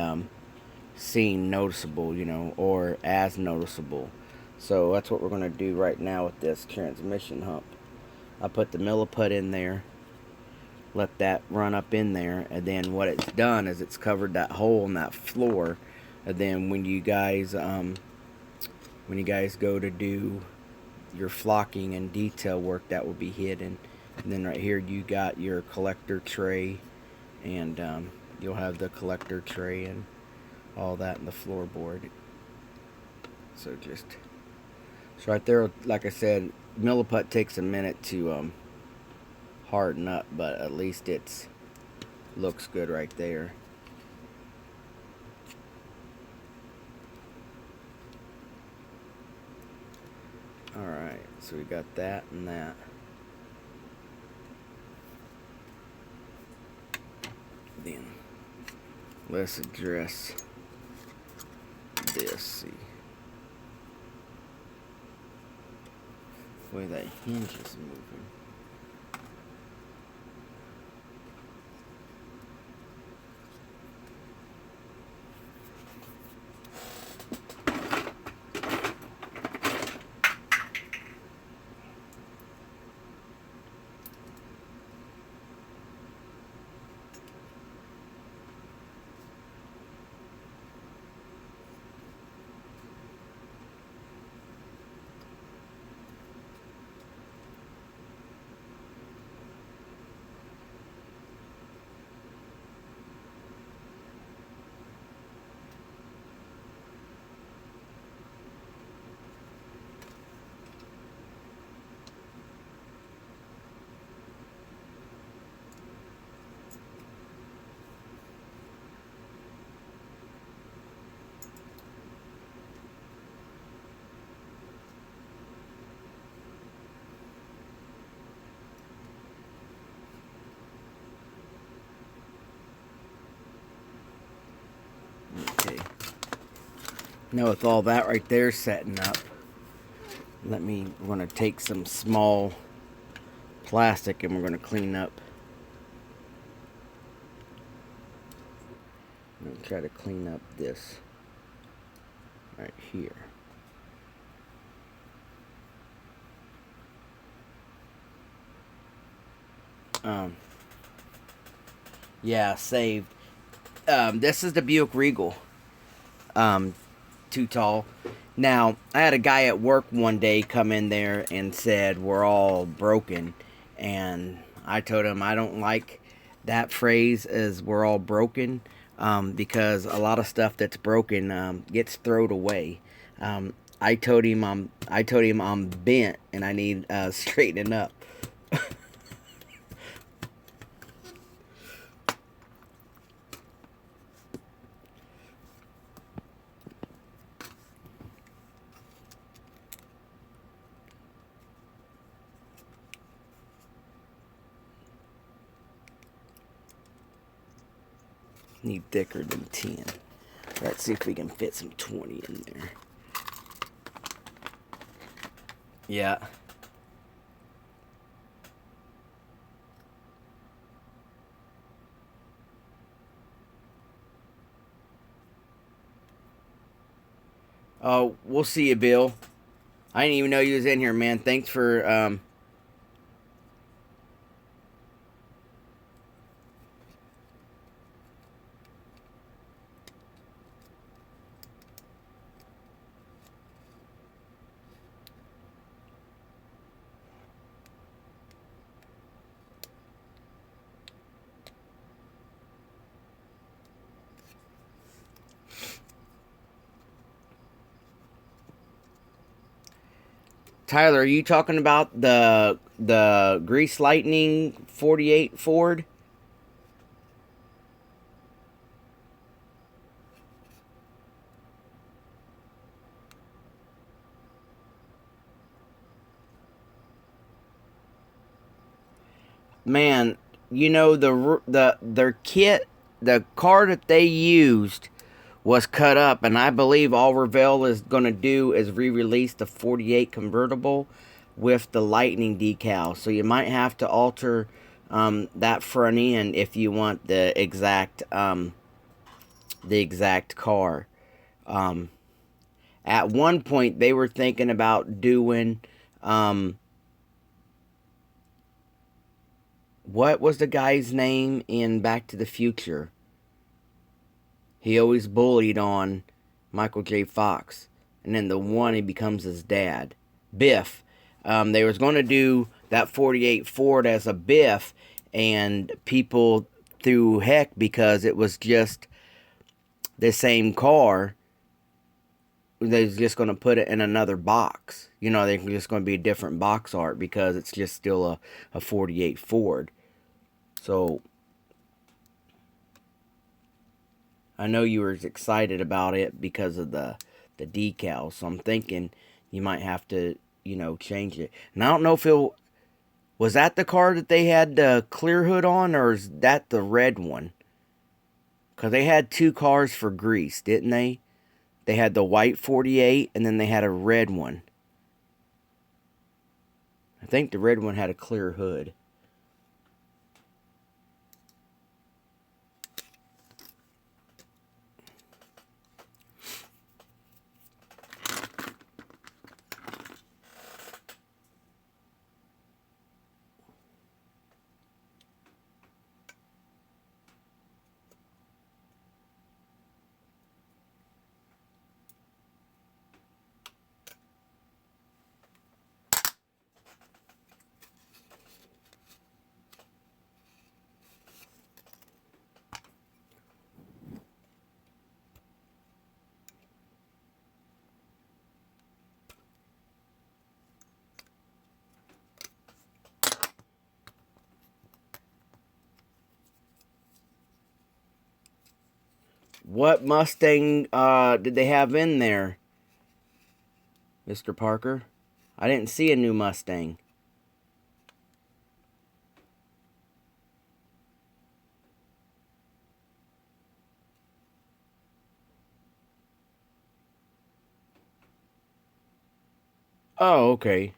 seen noticeable, or as noticeable. So that's what we're going to do right now with this transmission hump. I put the milliput in there. let that run up in there, and then what it's done is it's covered that hole in that floor. And then when you guys go to do your flocking and detail work, that will be hidden. And then right here you got your collector tray, and you'll have the collector tray and all that in the floorboard. So right there, like I said, Milliput takes a minute to harden up, but at least it's looks good right there. Alright, so we got that and that. Then let's address this. See, the way that hinge is moving. Okay. Now with all that right there setting up, we're going to take some small plastic and we're going to clean up. I'm going to try to clean up this right here. Yeah, saved. This is the Buick Regal. Too tall. Now, I had a guy at work one day come in there and said we're all broken, and I told him I don't like that phrase as we're all broken, because a lot of stuff that's broken gets thrown away. I told him I'm bent and I need straightening up. Need thicker than 10. Let's see if we can fit some 20 in there. Yeah. Oh, we'll see you, Bill. I didn't even know you was in here, man. Thanks for Tyler, are you talking about the Grease Lightning 48 Ford? Man, you know their kit, the car that they used was cut up, and I believe all Revell is going to do is re-release the 48 convertible with the Lightning decal. So you might have to alter that front end if you want the exact car. At one point, they were thinking about doing What was the guy's name in Back to the Future? He always bullied on Michael J. Fox. And then the one, he becomes his dad. Biff. They was going to do that 48 Ford as a Biff, and people threw heck because it was just the same car. They're just going to put it in another box. You know, they're just going to be a different box art because it's just still a 48 Ford. So I know you were excited about it because of the decal. So I'm thinking you might have to, change it. And I don't know if it was that the car that they had the clear hood on, or is that the red one? Because they had two cars for Grease, didn't they? They had the white 48, and then they had a red one. I think the red one had a clear hood. What Mustang did they have in there, Mr. Parker? I didn't see a new Mustang. Oh, okay.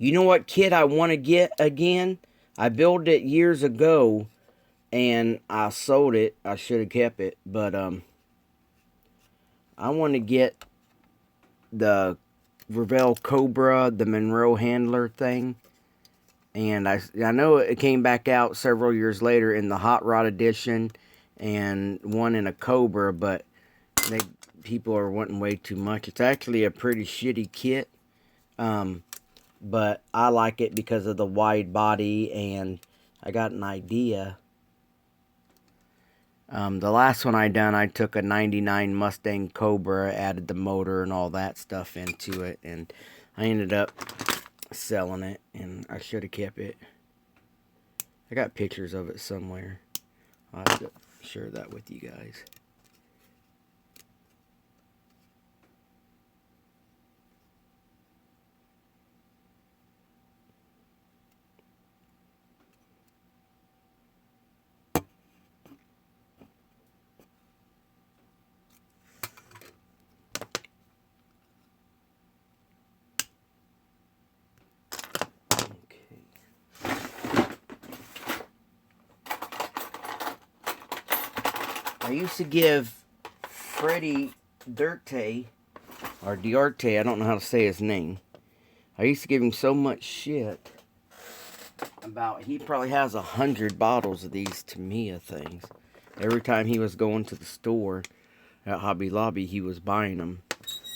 You know what kit I want to get again? I built it years ago, and I sold it. I should have kept it, but I want to get the Revell Cobra, the Monroe handler thing. And I know it came back out several years later in the Hot Rod edition and one in a Cobra, but people are wanting way too much. It's actually a pretty shitty kit, but I like it because of the wide body, and I got an idea. The last one I done, I took a 99 Mustang Cobra, added the motor and all that stuff into it, and I ended up selling it, and I should have kept it. I got pictures of it somewhere. I'll have to share that with you guys. I used to give Freddie Duarte, or Duarte, I don't know how to say his name. I used to give him so much shit about, he probably has 100 bottles of these Tamiya things. Every time he was going to the store at Hobby Lobby, he was buying them.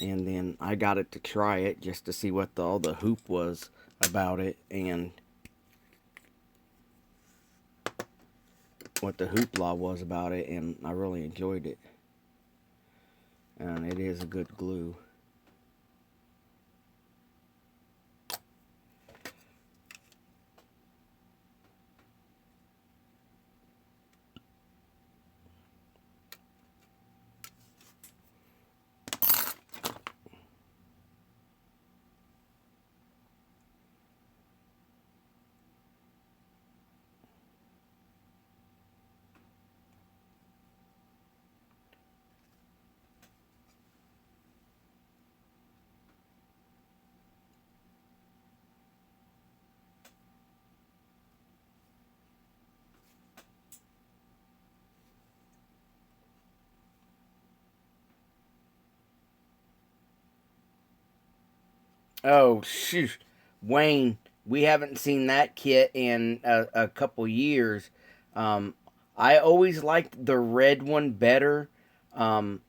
And then I got it to try it just to see what all the hoop was about it, and what the hoopla was about it, and I really enjoyed it. And it is a good glue. Oh, shoot. Wayne, we haven't seen that kit in a couple years. Um, I always liked the red one better. Um,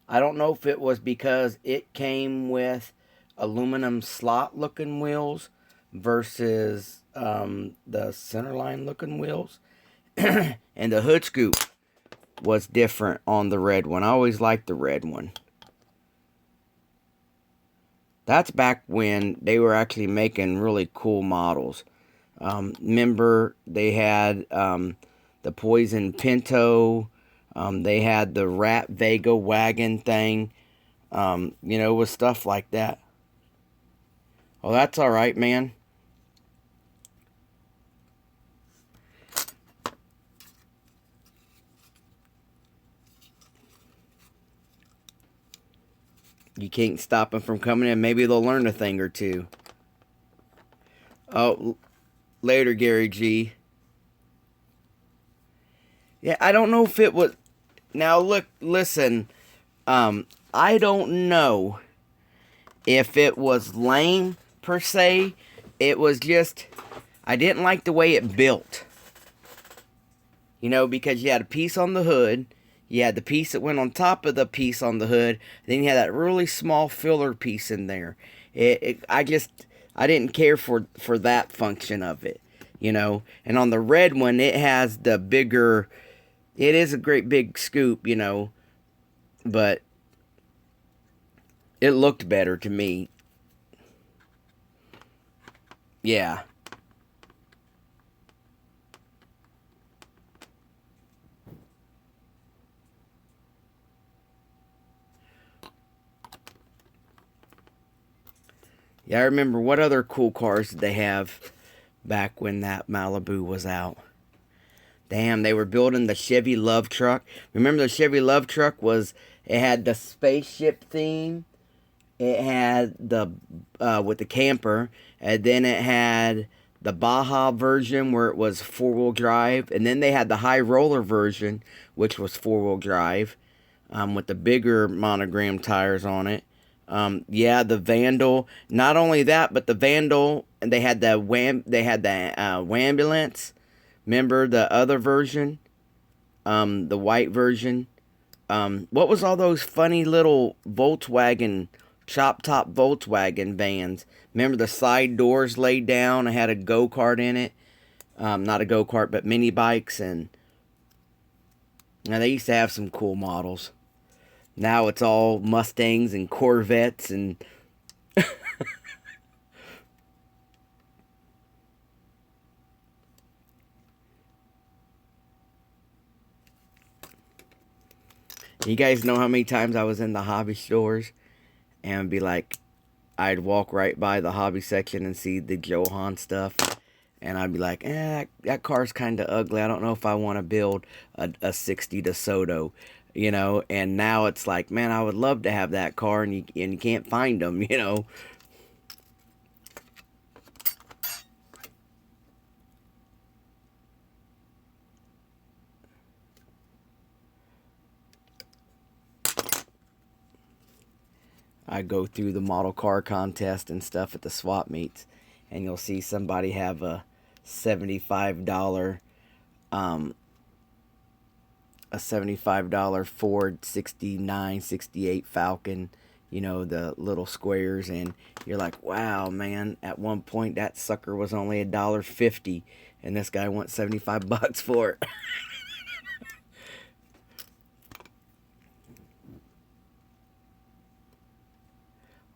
I don't know if it was because it came with aluminum slot looking wheels versus the centerline looking wheels. And the hood scoop was different on the red one. I always liked the red one. That's back when they were actually making really cool models. Remember, they had the Poison Pinto. They had the Rat Vega wagon thing. With stuff like that. Oh, that's all right, man. You can't stop them from coming in. Maybe they'll learn a thing or two. Oh, later, Gary G. Yeah, I don't know if it was. Now, look, listen. I don't know if it was lame per se. It was just I didn't like the way it built. Because you had a piece on the hood, you had the piece that went on top of the piece on the hood, then you had that really small filler piece in there. I didn't care for that function of it, And on the red one, it has the bigger. It is a great big scoop, but it looked better to me. Yeah. Yeah, I remember what other cool cars did they have back when that Malibu was out. Damn, they were building the Chevy Love Truck. Remember the Chevy Love Truck it had the spaceship theme. It had the with the camper, and then it had the Baja version where it was 4-wheel drive, and then they had the high roller version which was 4-wheel drive, with the bigger monogram tires on it. Yeah, the Vandal. Not only that, but the Vandal, and they had the Wambulance. Remember the other version, the white version. What was all those funny little Volkswagen, chop top Volkswagen vans? Remember the side doors laid down and had a go kart in it. Not a go kart, but mini bikes, and now they used to have some cool models. Now it's all Mustangs and Corvettes and you guys know how many times I was in the hobby stores and be like, I'd walk right by the hobby section and see the Johan stuff, and I'd be like, that car's kind of ugly. I don't know if I want to build a 60 DeSoto, And now it's like, man, I would love to have that car, and you can't find them. I go through the model car contest and stuff at the swap meets, and you'll see somebody have a $75 um $75 Ford 69 68 Falcon, the little squares, and you're like, wow, man, at one point that sucker was only $1.50, and this guy wants $75 for it.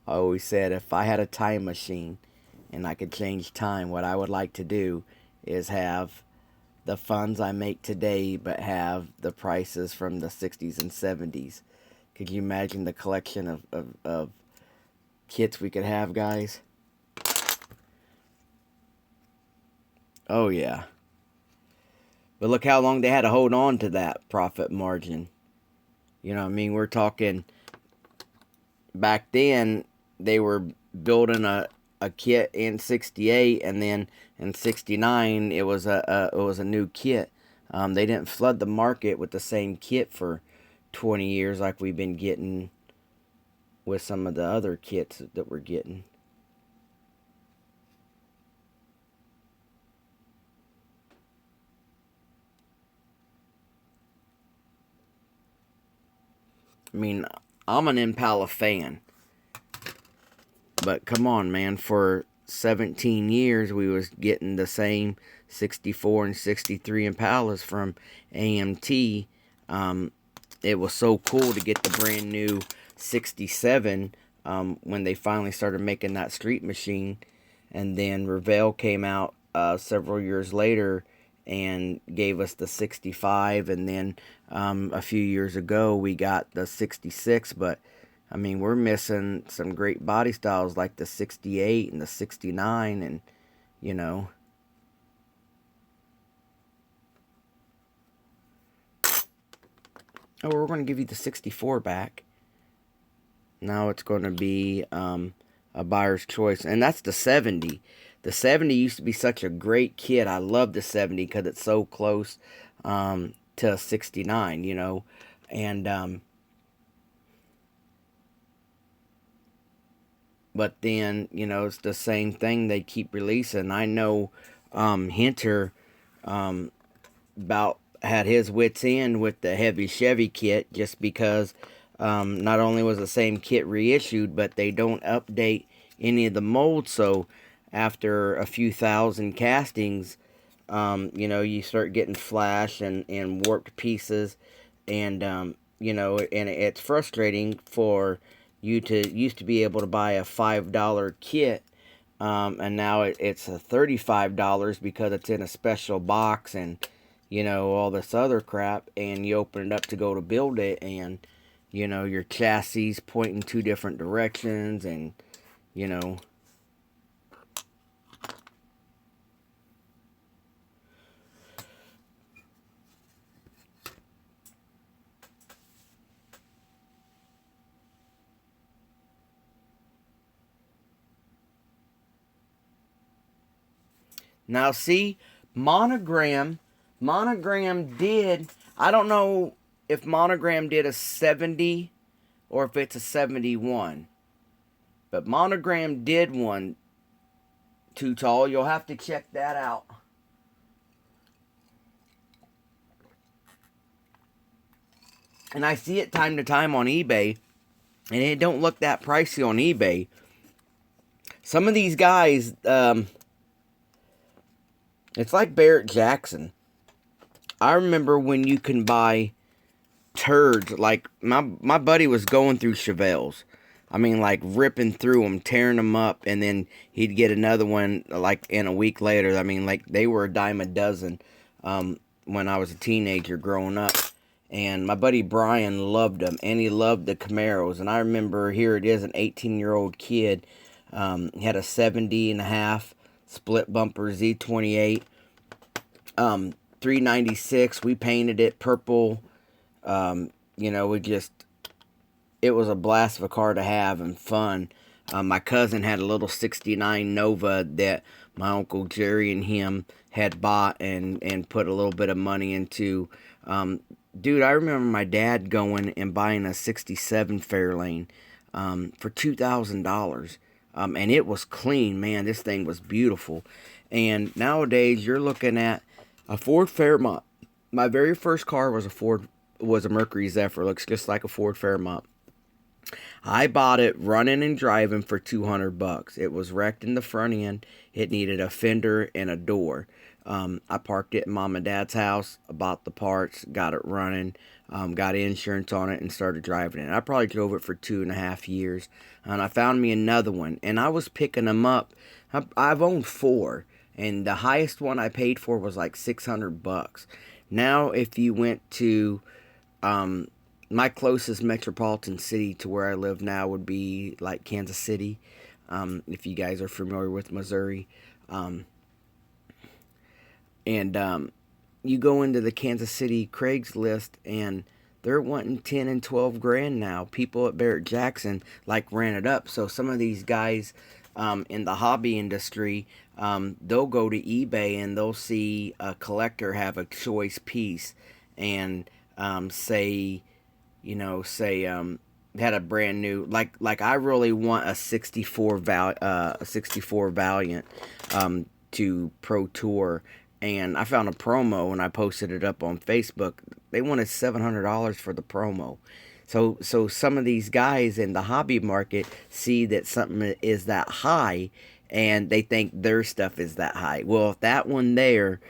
I always said if I had a time machine and I could change time, what I would like to do is have the funds I make today, but have the prices from the 60s and 70s. Could you imagine the collection of kits we could have, guys? Oh, yeah. But look how long they had to hold on to that profit margin. You know what I mean? We're talking back then, they were building a kit in 68, and then in 69 it was a new kit. They didn't flood the market with the same kit for 20 years like we've been getting with some of the other kits that we're getting. I mean, I'm an Impala fan. But come on, man, for 17 years we was getting the same 64 and 63 Impalas from AMT. It was so cool to get the brand new 67 when they finally started making that street machine. And then Revell came out several years later and gave us the 65. And then a few years ago we got the 66. But I mean, we're missing some great body styles like the 68 and the 69, and you know. Oh, we're going to give you the 64 back. Now it's going to be a buyer's choice, and that's the 70. The 70 used to be such a great kit. I love the 70 because it's so close to a 69, you know, and but then, you know, it's the same thing they keep releasing. I know Hinter about had his wits end with the heavy Chevy kit, just because not only was the same kit reissued, but they don't update any of the molds. So after a few thousand castings, you know, you start getting flash and warped pieces, and you know, and it's frustrating for you to used to be able to buy a $5 kit, and now it's a $35 because it's in a special box, and you know, all this other crap, and you open it up to go to build it, and you know, your chassis pointing two different directions, and you know. Now see, Monogram did, I don't know if Monogram did a 70 or if it's a 71. But Monogram did one, Too Tall. You'll have to check that out. And I see it time to time on eBay, and it don't look that pricey on eBay. Some of these guys, it's like Barrett Jackson. I remember when you can buy turds, like my buddy was going through Chevelles. I mean, like ripping through them, tearing them up, and then he'd get another one like in a week later. I mean, like they were a dime a dozen when I was a teenager growing up. And my buddy Brian loved them, and he loved the Camaros. And I remember, here it is, an 18-year-old kid. He had a 70 and a half split bumper Z28, 396. We painted it purple. You know, it was a blast of a car to have and fun. My cousin had a little 69 Nova that my Uncle Jerry and him had bought and put a little bit of money into. Dude, I remember my dad going and buying a 67 Fairlane for $2,000. And it was clean, man. This thing was beautiful. And nowadays, you're looking at a Ford Fairmont. My very first car was a Mercury Zephyr. Looks just like a Ford Fairmont. I bought it running and driving for $200. It was wrecked in the front end. It needed a fender and a door. I parked it in Mom and Dad's house, bought the parts, got it running, got insurance on it, and started driving it. I probably drove it for 2.5 years, and I found me another one, and I was picking them up. I've owned 4, and the highest one I paid for was like $600. Now, if you went to my closest metropolitan city to where I live now would be like Kansas City, if you guys are familiar with Missouri. And you go into the Kansas City Craigslist, and they're wanting 10 and 12 grand now. People at Barrett Jackson like ran it up. So some of these guys in the hobby industry, they'll go to eBay and they'll see a collector have a choice piece, and say had a brand new, like I really want a 64 Valiant to Pro Tour, and I found a promo and I posted it up on Facebook. They wanted $700 for the promo. So some of these guys in the hobby market see that something is that high, and they think their stuff is that high. Well, if that one there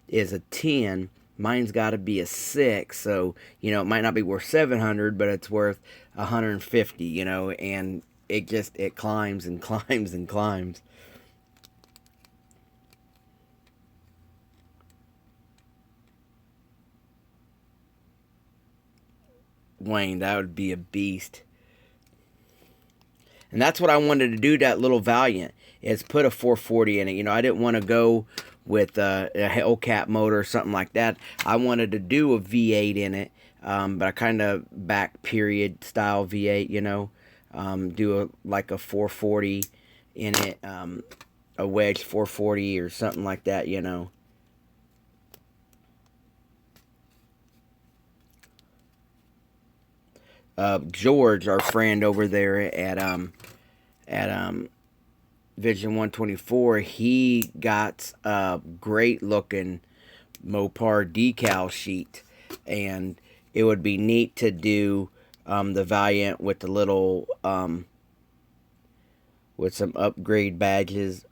is a 10, mine's got to be a 6. So, it might not be worth 700, but it's worth 150, and it climbs and climbs and climbs. Wayne, that would be a beast. And that's what I wanted to do, that little Valiant, is put a 440 in it. I didn't want to go with a Hellcat motor or something like that. I wanted to do a V8 in it, but I kind of back period style V8, do like a 440 in it, a wedge 440 or something like that, George, our friend over there at Vision 124, he got a great looking Mopar decal sheet, and it would be neat to do the Valiant with the little with some upgrade badges.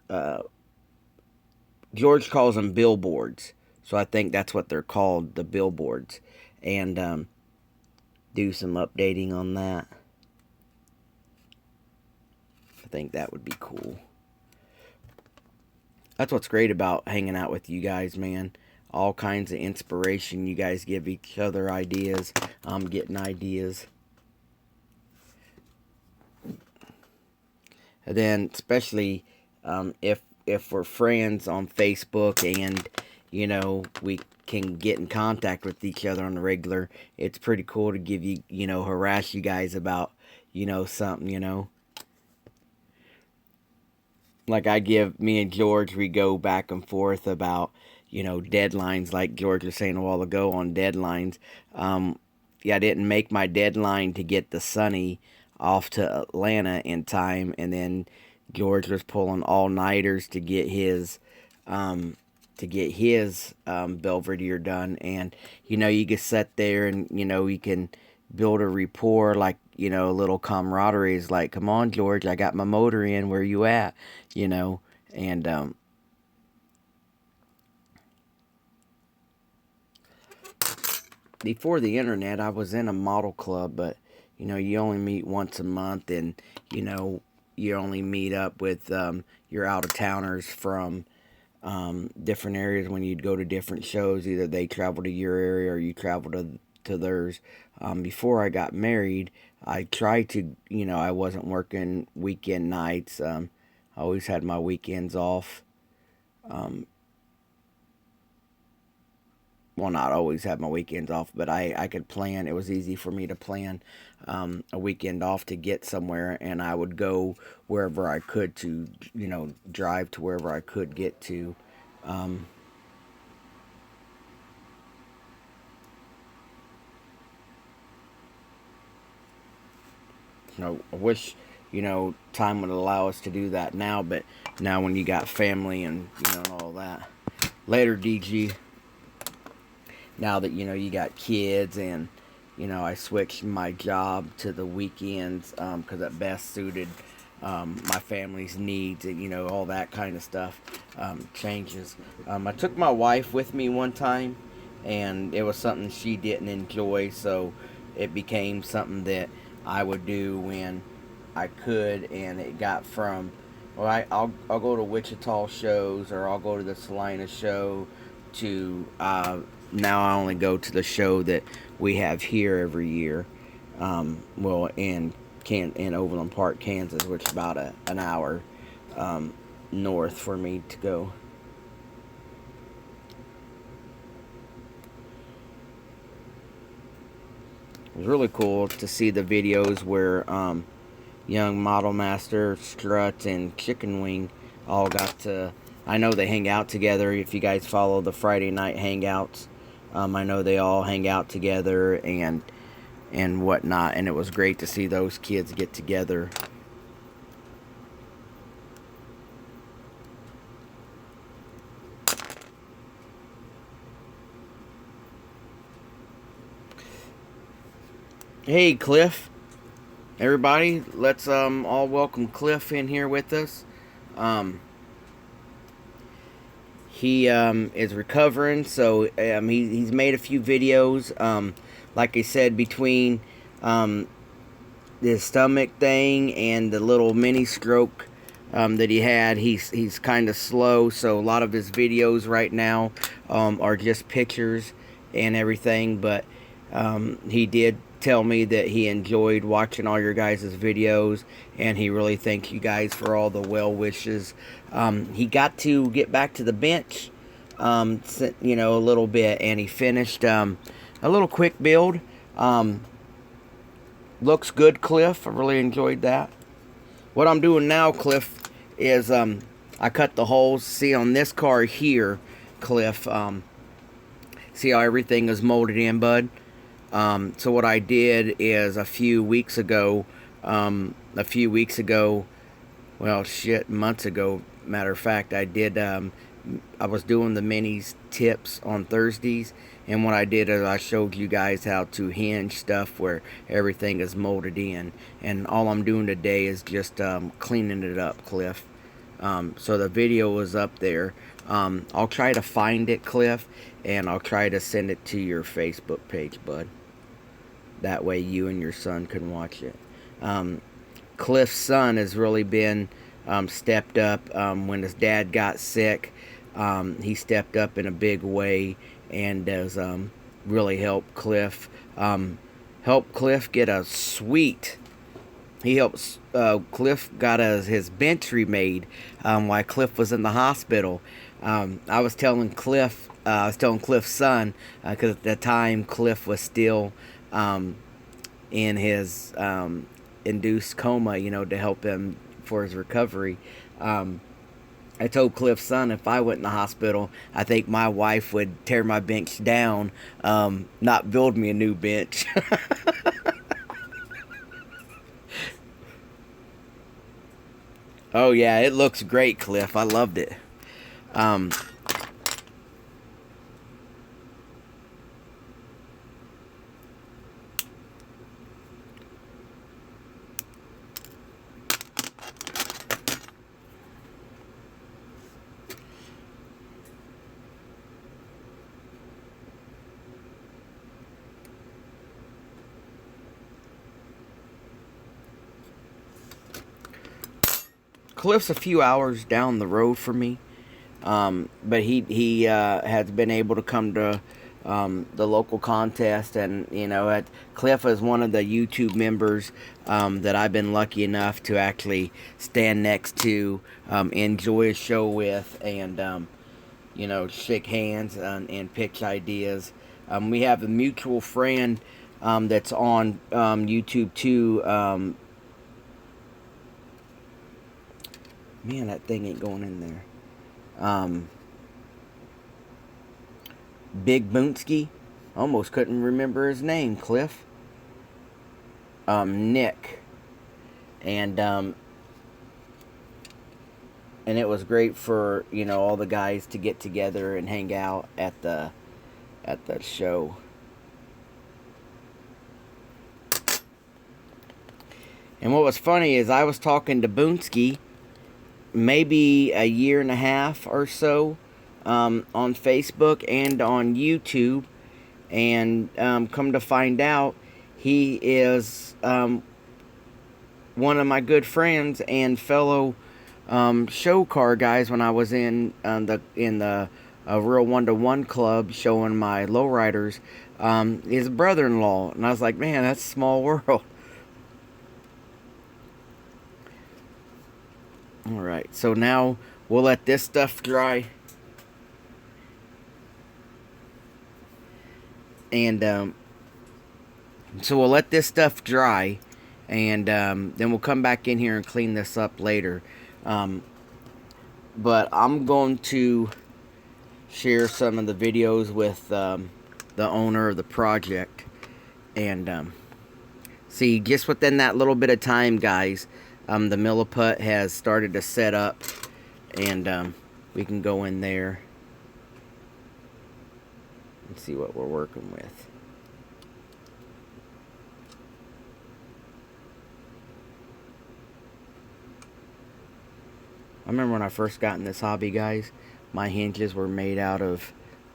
George calls them billboards, so I think that's what they're called, the billboards, and do some updating on that. I think that would be cool. That's what's great about hanging out with you guys, man. All kinds of inspiration. You guys give each other ideas. I'm getting ideas. And then, especially if we're friends on Facebook and we can get in contact with each other on the regular, it's pretty cool to give you harass you guys about something. Like me and George, we go back and forth about deadlines, like George was saying a while ago on deadlines. Yeah, I didn't make my deadline to get the Sunny off to Atlanta in time, and then George was pulling all-nighters to get his Belvedere done. And you can sit there and you can build a rapport, like a little camaraderie. Is like, come on, George, I got my motor in, where you at? And before the internet, I was in a model club, but you only meet once a month, and you only meet up with your out of towners from different areas when you'd go to different shows. Either they travel to your area or you travel to theirs. Before I got married, I tried to, I wasn't working weekend nights. I always had my weekends off. Well, not always have my weekends off, but I could plan. It was easy for me to plan a weekend off to get somewhere, and I would go wherever I could to, drive to wherever I could get to. Um, I wish, time would allow us to do that now, but now when you got family and, and all that. Later, DG. Now that, you got kids and, I switched my job to the weekends because it best suited my family's needs and, all that kind of stuff changes. I took my wife with me one time, and it was something she didn't enjoy, so it became something that I would do when I could, and it got from, well, I'll go to Wichita shows, or I'll go to the Salina show, to now I only go to the show that we have here every year. Well, in Overland Park, Kansas, which is about an hour north for me to go. It was really cool to see the videos where young Model Master, Strut, and Chicken Wing all got to. I know they hang out together. If you guys follow the Friday night hangouts, I know they all hang out together and whatnot. And it was great to see those kids get together. Hey, Cliff. Everybody, let's all welcome Cliff in here with us. Um, he is recovering, so he's made a few videos. Like I said, between um, the stomach thing and the little mini stroke that he had, he's kind of slow. So a lot of his videos right now are just pictures and everything. But he did tell me that he enjoyed watching all your guys' videos, and he really thanks you guys for all the well wishes. He got to get back to the bench, a little bit, and he finished a little quick build. Looks good, Cliff. I really enjoyed that. What I'm doing now, Cliff, is I cut the holes. See on this car here, Cliff. See how everything is molded in, bud. So what I did is a few weeks ago, well, shit, months ago, matter of fact, I was doing the minis tips on Thursdays, and what I did is I showed you guys how to hinge stuff where everything is molded in, and all I'm doing today is just cleaning it up, Cliff. So the video is up there. I'll try to find it, Cliff, and I'll try to send it to your Facebook page, bud. That way you and your son can watch it. Cliff's son has really been stepped up. When his dad got sick, he stepped up in a big way and has really helped Cliff. Helped Cliff get a suite. He helped Cliff got his bench remade while Cliff was in the hospital. I was telling Cliff's son, because at the time Cliff was still in his induced coma, to help him for his recovery. I told Cliff's son if I went in the hospital, I think my wife would tear my bench down, not build me a new bench. Oh yeah, it looks great, Cliff. I loved it. Um, Cliff's a few hours down the road from me, but he has been able to come to the local contest, and Cliff is one of the YouTube members that I've been lucky enough to actually stand next to, enjoy a show with, and shake hands and pitch ideas. We have a mutual friend that's on YouTube too. Man, that thing ain't going in there. Big Boonsky. Almost couldn't remember his name, Cliff. Nick. And it was great for, all the guys to get together and hang out at the show. And what was funny is I was talking to Boonsky maybe a year and a half or so on Facebook and on YouTube, and come to find out he is one of my good friends and fellow show car guys when I was in the Real 1-to-1 club showing my lowriders. His brother-in-law, and I was like, man, that's a small world. Alright, so now we'll let this stuff dry. And so we'll let this stuff dry, and then we'll come back in here and clean this up later. But I'm going to share some of the videos with the owner of the project. And see, just within that little bit of time, guys, the milliput has started to set up, and we can go in there and see what we're working with. remember when I first got in this hobby, guys, my hinges were made out of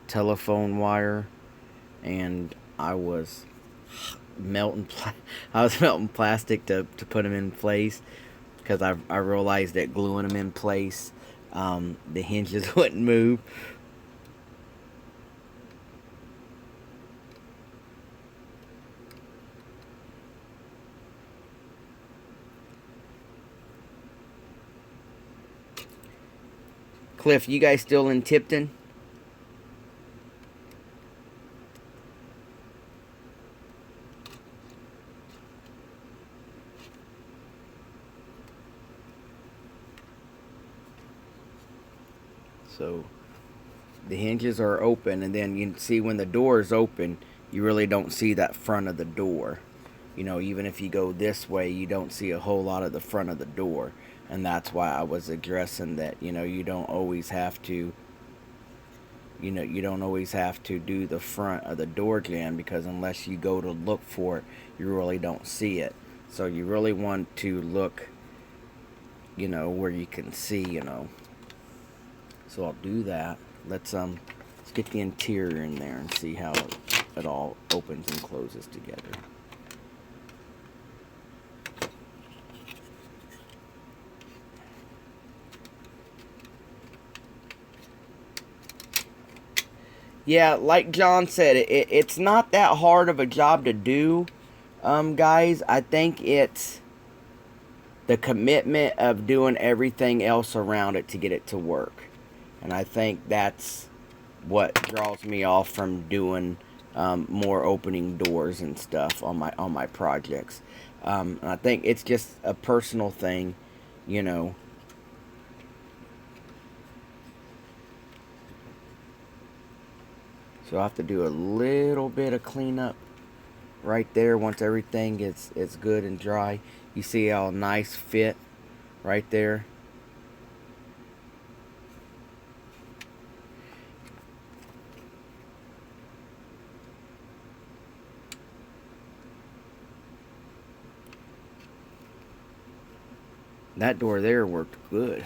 telephone wire, and I was melting I was melting plastic to put them in place, because I realized that gluing them in place, the hinges wouldn't move. Cliff, you guys still in Tipton? So the hinges are open, and then you see when the door is open, you really don't see that front of the door. You know, even if you go this way, you don't see a whole lot of the front of the door. And that's why I was addressing that, you don't always have to, you don't always have to do the front of the door jamb, because unless you go to look for it, you really don't see it. So you really want to look, where you can see. So I'll do that. Let's get the interior in there and see how it all opens and closes together. Yeah, like John said, it's not that hard of a job to do, guys. I think it's the commitment of doing everything else around it to get it to work. And I think that's what draws me off from doing more opening doors and stuff on my projects. And I think it's just a personal thing, you know. So I have to do a little bit of cleanup right there once everything is good and dry. You see how nice fit right there. That door there worked good.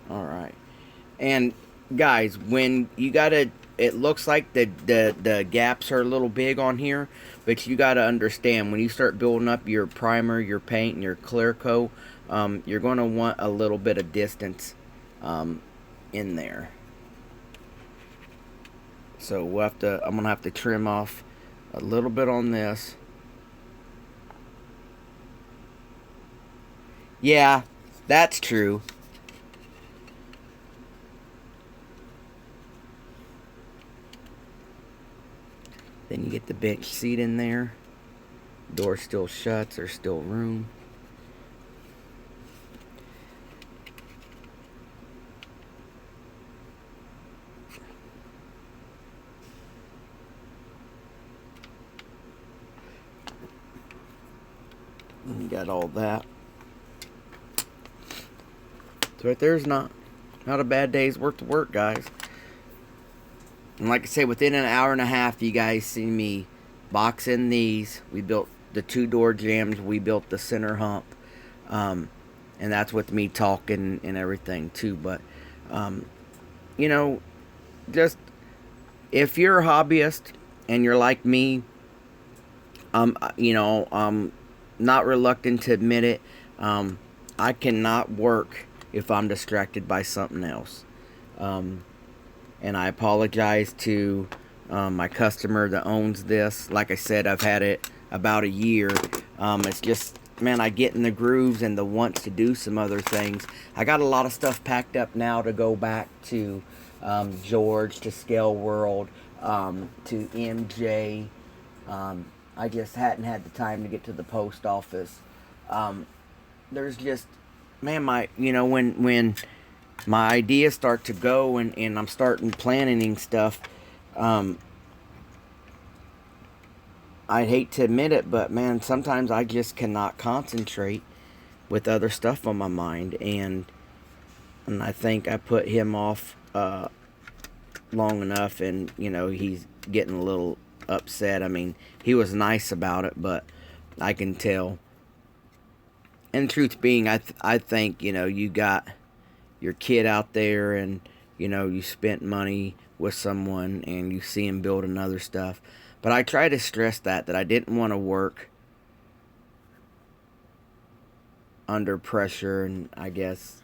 Alright. And guys, when you gotta, it looks like the gaps are a little big on here, but you gotta understand, when you start building up your primer, your paint, and your clear coat, you're gonna want a little bit of distance in there. So I'm gonna have to trim off a little bit on this. Yeah, that's true. Then you get the bench seat in there. Door still shuts, there's still room. And you got all that. So right there's not a bad day's worth of work, guys. And like I say, within an hour and a half, you guys see me box in these. We built the 2 door jambs. We built the center hump. And that's with me talking and everything too. But, just if you're a hobbyist and you're like me, I'm not reluctant to admit it. I cannot work if I'm distracted by something else. And I apologize to my customer that owns this. Like I said, I've had it about a year. It's just, man, I get in the grooves and the wants to do some other things. I got a lot of stuff packed up now to go back to George, to Scale World, to MJ. I just hadn't had the time to get to the post office. There's just, man, when my ideas start to go and I'm starting planning stuff, I'd hate to admit it, but man, sometimes I just cannot concentrate with other stuff on my mind, and I think I put him off long enough, and he's getting a little upset. I mean, he was nice about it, but I can tell. And truth being, I think you got your kid out there and, you know, you spent money with someone and you see them building other stuff. But I try to stress that I didn't want to work under pressure, and I guess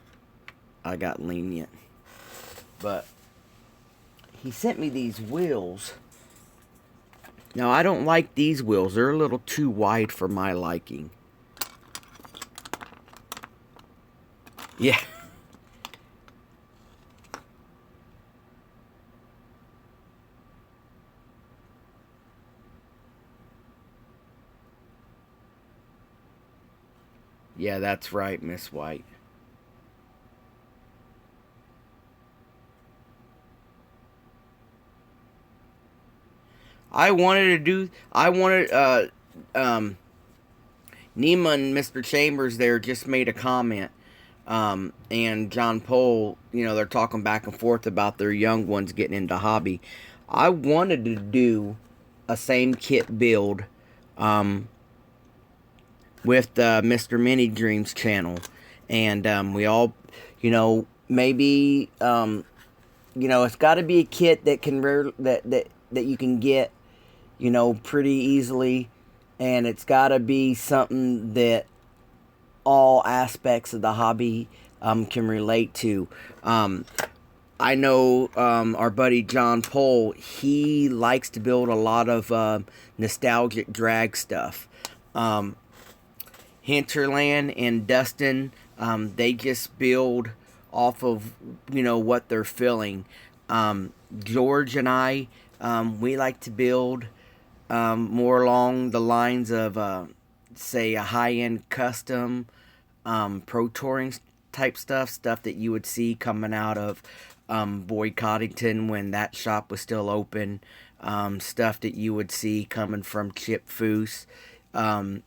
I got lenient. But he sent me these wheels. Now, I don't like these wheels. They're a little too wide for my liking. Yeah. Yeah, that's right, Miss White. I wanted, Nima and Mr. Chambers there just made a comment. And John Pohl, you know, they're talking back and forth about their young ones getting into hobby. I wanted to do a same kit build, um, with Mr. Mini Dreams channel, and we all, you know, maybe, you know, it's got to be a kit that can that you can get, you know, pretty easily, and it's got to be something that all aspects of the hobby can relate to. I know our buddy John Pohl, he likes to build a lot of nostalgic drag stuff. Um, Hinterland and Dustin, they just build off of, you know, what they're feeling. George and I, we like to build more along the lines of, say, a high-end custom, pro touring type stuff that you would see coming out of Boyd Coddington when that shop was still open, stuff that you would see coming from Chip Foose,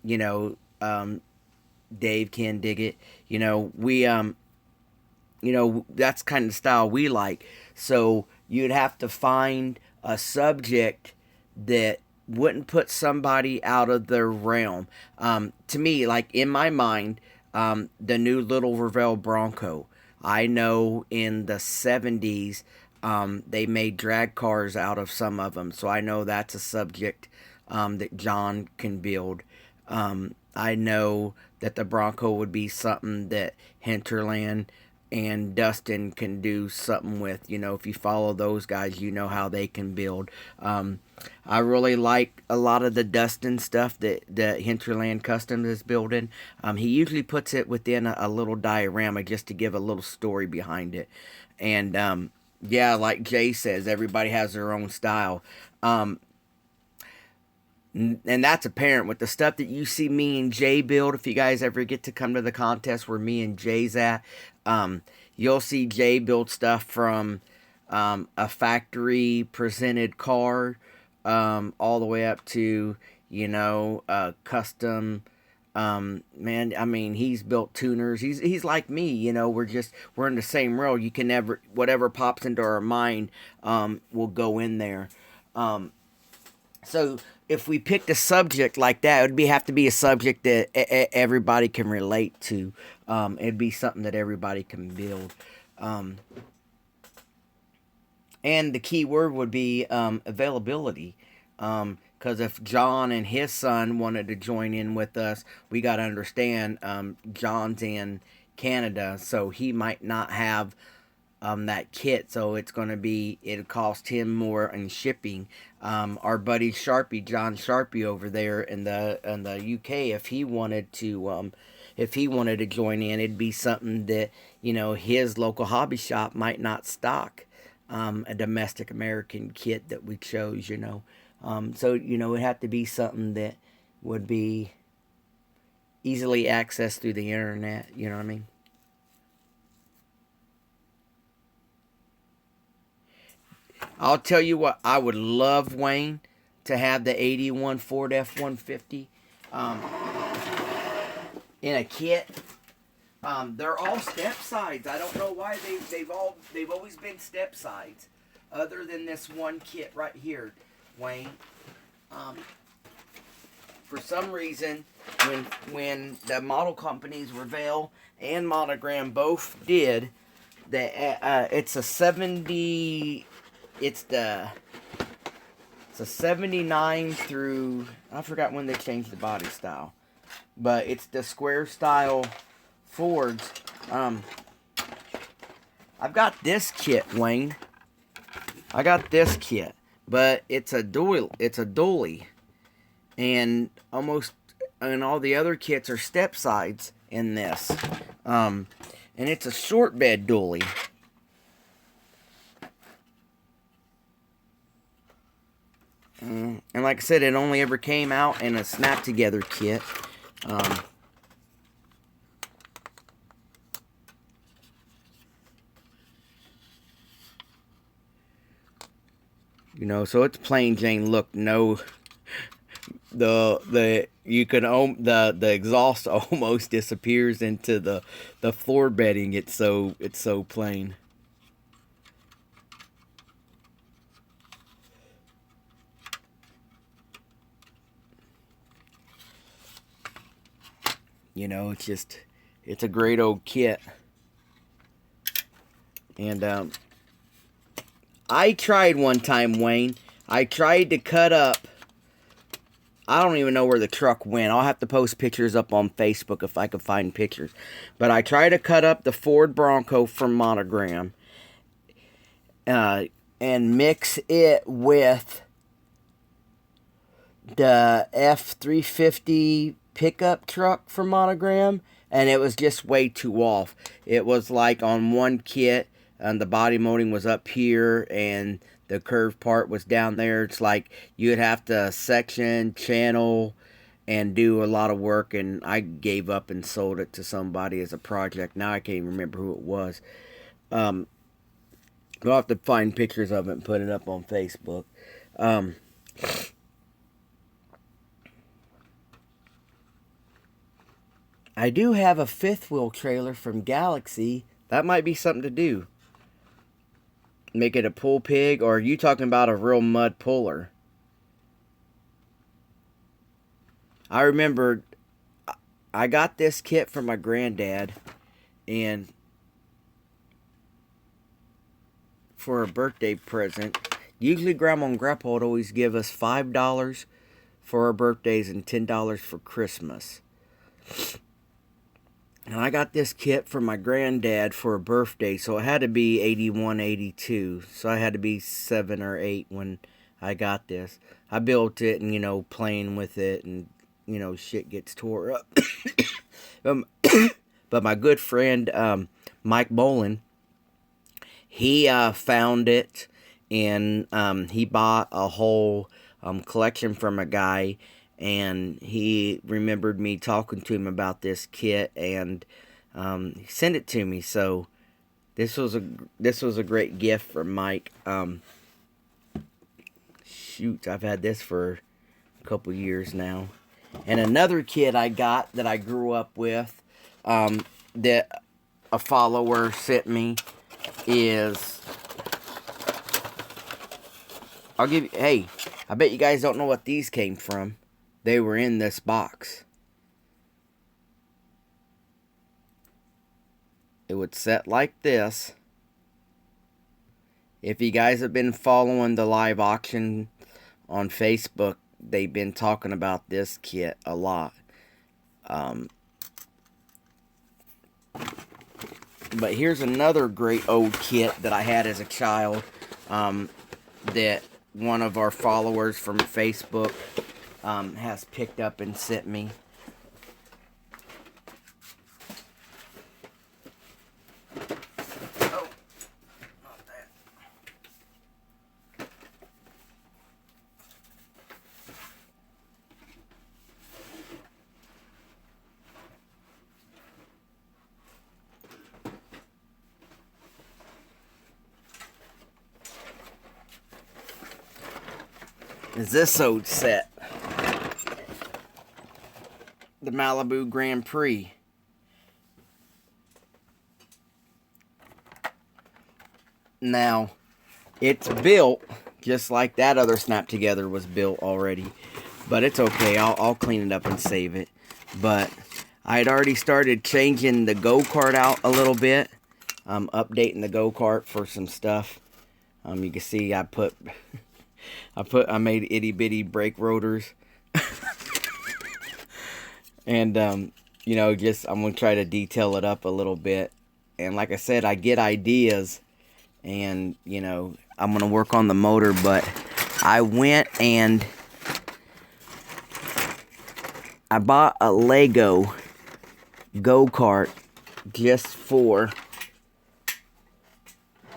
you know, Dave Can Dig It. You know, you know, that's kind of style we like. So you'd have to find a subject that wouldn't put somebody out of their realm. To me, like in my mind, the new Little Revell Bronco. I know in the 70s, they made drag cars out of some of them. So I know that's a subject that John can build. I know that the Bronco would be something that Hinterland and Dustin can do something with. You know, if you follow those guys, you know how they can build. I really like a lot of the Dustin stuff that Hinterland Customs is building. He usually puts it within a little diorama just to give a little story behind it. And yeah, like Jay says, everybody has their own style. And that's apparent with the stuff that you see me and Jay build. If you guys ever get to come to the contest where me and Jay's at, you'll see Jay build stuff from a factory presented car, all the way up to, you know, custom. Man, I mean, he's built tuners. He's like me, you know. We're in the same world. You can never, whatever pops into our mind, will go in there. So if we picked a subject like that, it would have to be a subject that everybody can relate to. It'd be something that everybody can build. And the key word would be availability. Because if John and his son wanted to join in with us, we got to understand John's in Canada, so he might not have that kit, so it'll cost him more in shipping. Our buddy Sharpie, John Sharpie over there in the UK, if he wanted to join in, it'd be something that, you know, his local hobby shop might not stock, a domestic American kit that we chose, you know. So, you know, it'd have to be something that would be easily accessed through the internet, you know what I mean? I'll tell you what, I would love, Wayne, to have the 81 Ford F-150 um, in a kit. They're all step sides. I don't know why they've always been step sides, other than this one kit right here, Wayne. Um, for some reason, when the model companies Revell and Monogram both did, it's a 70. It's a 79 through, I forgot when they changed the body style, but it's the square style Fords. I've got this kit, Wayne. I got this kit, but it's a dually, and all the other kits are step sides in this, and it's a short bed dually. And like I said, it only ever came out in a snap together kit. You know, so it's plain Jane look. No, the exhaust almost disappears into the floor bedding. It's so plain. You know, it's a great old kit. And I tried one time, Wayne. I tried to cut up. I don't even know where the truck went. I'll have to post pictures up on Facebook if I can find pictures. But I tried to cut up the Ford Bronco from Monogram. And mix it with the F-350 pickup truck from Monogram, and it was just way too off. It was like on one kit, and the body molding was up here, and the curved part was down there. It's like you'd have to section, channel, and do a lot of work, and I gave up and sold it to somebody as a project. Now I can't even remember who it was. I'll have to find pictures of it and put it up on Facebook. I do have a fifth wheel trailer from Galaxy. That might be something to do. Make it a pull pig, or are you talking about a real mud puller? I remember I got this kit from my granddad, and for a birthday present. Usually Grandma and Grandpa would always give us $5 for our birthdays and $10 for Christmas. And I got this kit from my granddad for a birthday, so it had to be 81, 82. So I had to be 7 or 8 when I got this. I built it and, you know, playing with it, and, you know, shit gets tore up. But my good friend, Mike Bolin, he found it, and he bought a whole collection from a guy. And he remembered me talking to him about this kit, and he sent it to me. So this was a great gift for Mike. Shoot, I've had this for a couple years now. And another kit I got that I grew up with, that a follower sent me, is, I'll give you. Hey, I bet you guys don't know what these came from. They were in this box. It would set like this. If you guys have been following the live auction on Facebook, they've been talking about this kit a lot. But here's another great old kit that I had as a child, that one of our followers from Facebook has picked up and sent me. Oh, not that. Is this old set? The Malibu Grand Prix. Now, it's built just like that other Snap Together was built already. But it's okay. I'll clean it up and save it. But I had already started changing the go-kart out a little bit. I'm updating the go-kart for some stuff. You can see I made itty bitty brake rotors. And just I'm gonna try to detail it up a little bit. And like I said, I get ideas, and I'm gonna work on the motor. But I went and I bought a Lego go-kart just for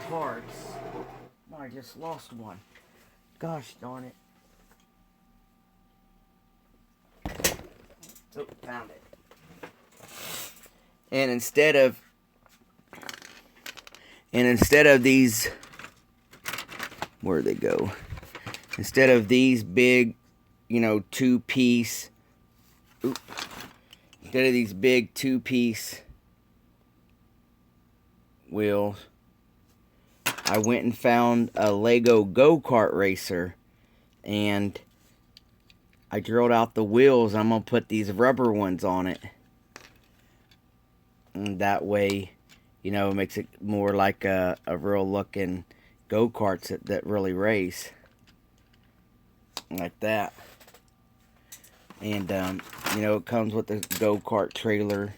parts. Oh, I just lost one. Gosh darn it. Oh, found it. And instead of these, where'd they go? Instead of these big, two-piece, instead of these big two-piece wheels, I went and found a Lego go-kart racer, and I drilled out the wheels. I'm going to put these rubber ones on it. And that way, it makes it more like a real looking go-karts that really race. Like that. And, it comes with the go-kart trailer.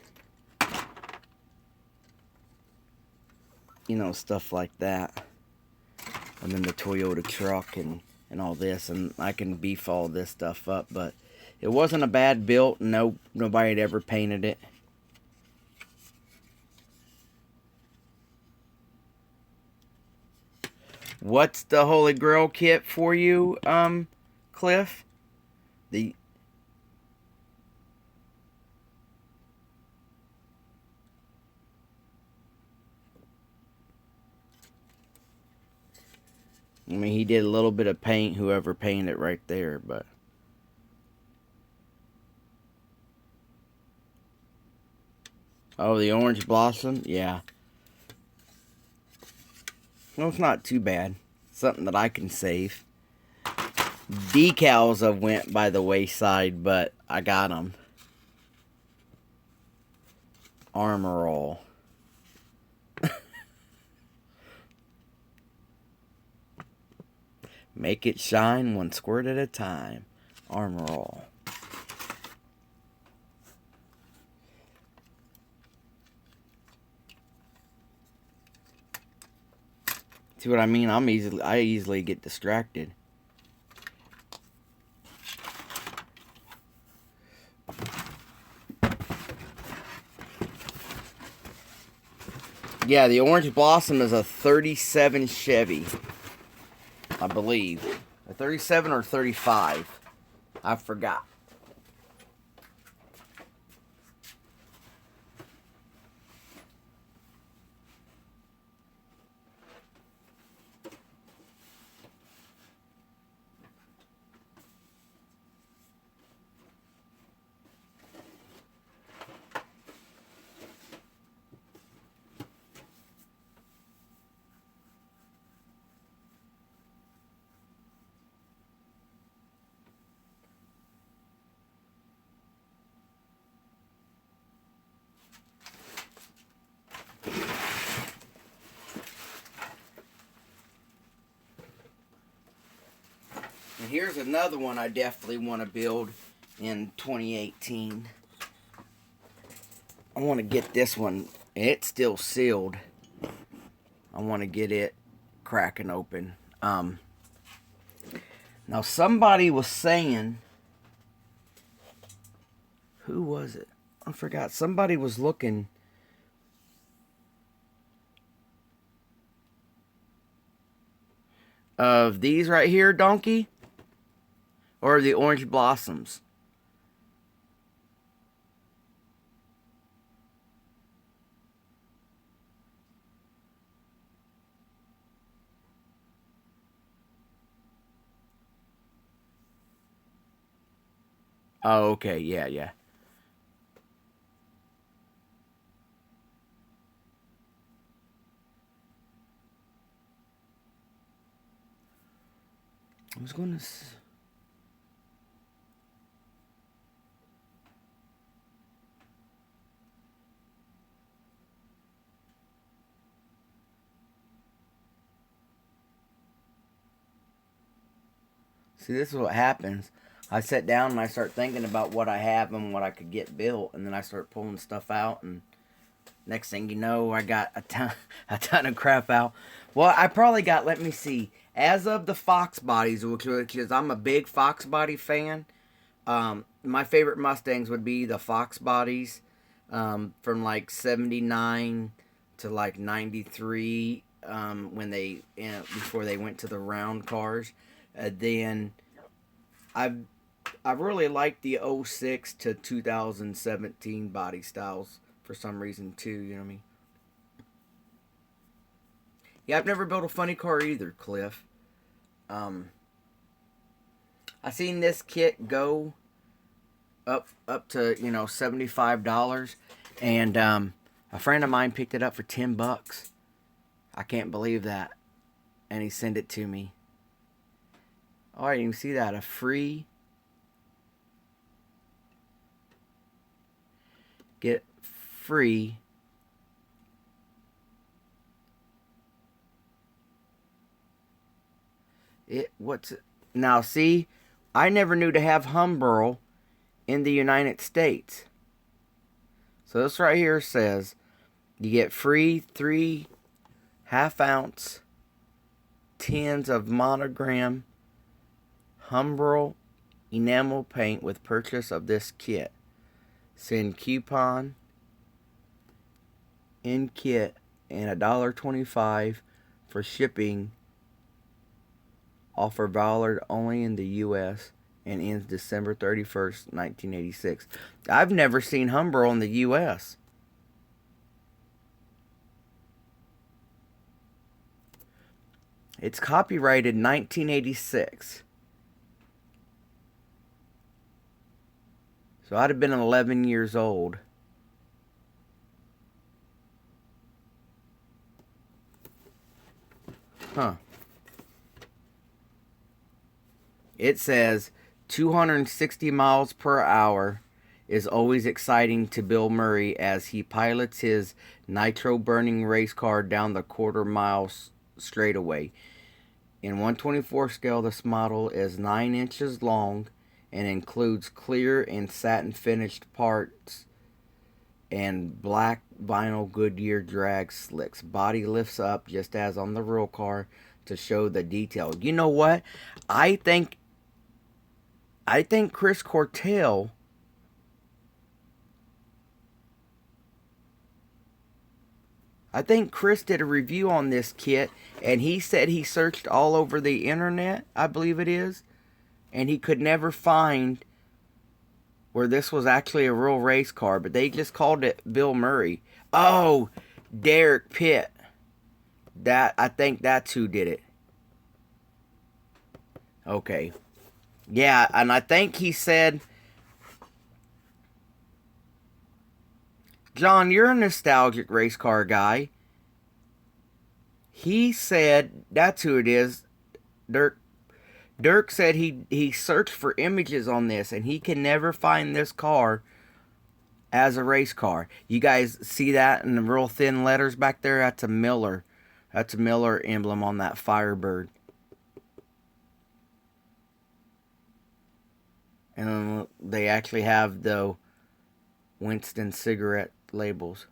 Stuff like that. And then the Toyota truck and all this. And I can beef all this stuff up. But it wasn't a bad build. Nobody had ever painted it. What's the Holy Grail kit for you, Cliff? I mean, he did a little bit of paint, whoever painted it right there, but... Oh, the orange blossom? Yeah. Well, it's not too bad. Something that I can save. Decals have went by the wayside, but I got them. Armor All. Make it shine one squirt at a time. Armor All. See what I mean? I easily get distracted. Yeah, the orange blossom is a 37 Chevy, I believe. A 37 or 35. I forgot. And here's another one I definitely want to build in 2018. I want to get this one. It's still sealed. I want to get it cracking open. Now somebody was saying, who was it? I forgot. Somebody was looking of these right here, Donkey, or the orange blossoms. Oh, okay, yeah. I was going to... See, this is what happens. I sit down and I start thinking about what I have and what I could get built, and then I start pulling stuff out, and next thing you know, I got a ton of crap out. Well, I probably got, let me see, as of the Fox bodies, which is, I'm a big Fox body fan. My favorite Mustangs would be the Fox bodies, from like 79 to like 93, when they, before they went to the round cars. Then I really like the '06 to 2017 body styles for some reason too, you know what I mean? Yeah, I've never built a funny car either, Cliff. Um, I seen this kit go up to, $75, and a friend of mine picked it up for $10. I can't believe that, and he sent it to me. Oh, I didn't even see that. A free get free what's it now? See, I never knew to have Humbrol in the United States. So this right here says you get free 3 half-ounce tins of monogram Humbrol enamel paint with purchase of this kit. Send coupon in kit and $1.25 for shipping. Offer valid only in the U.S. and ends December 31st, 1986. I've never seen Humbrol in the U.S. It's copyrighted 1986. So I'd have been 11 years old. Huh. It says 260 miles per hour is always exciting to Bill Murray as he pilots his nitro-burning race car down the quarter-mile straightaway. In 1/24 scale, this model is 9 inches long and includes clear and satin finished parts and black vinyl Goodyear drag slicks. Body lifts up just as on the real car to show the detail. You know what? I think Chris Cortell I think Chris did a review on this kit, and he said he searched all over the internet, I believe it is, and he could never find where this was actually a real race car, but they just called it Bill Murray. Oh, Derek Pitt. I think that's who did it. Okay. Yeah, and I think he said, John, you're a nostalgic race car guy. He said, that's who it is. Dirk said he searched for images on this, and he can never find this car as a race car. You guys see that in the real thin letters back there? That's a Miller. That's a Miller emblem on that Firebird. And they actually have the Winston cigarette labels.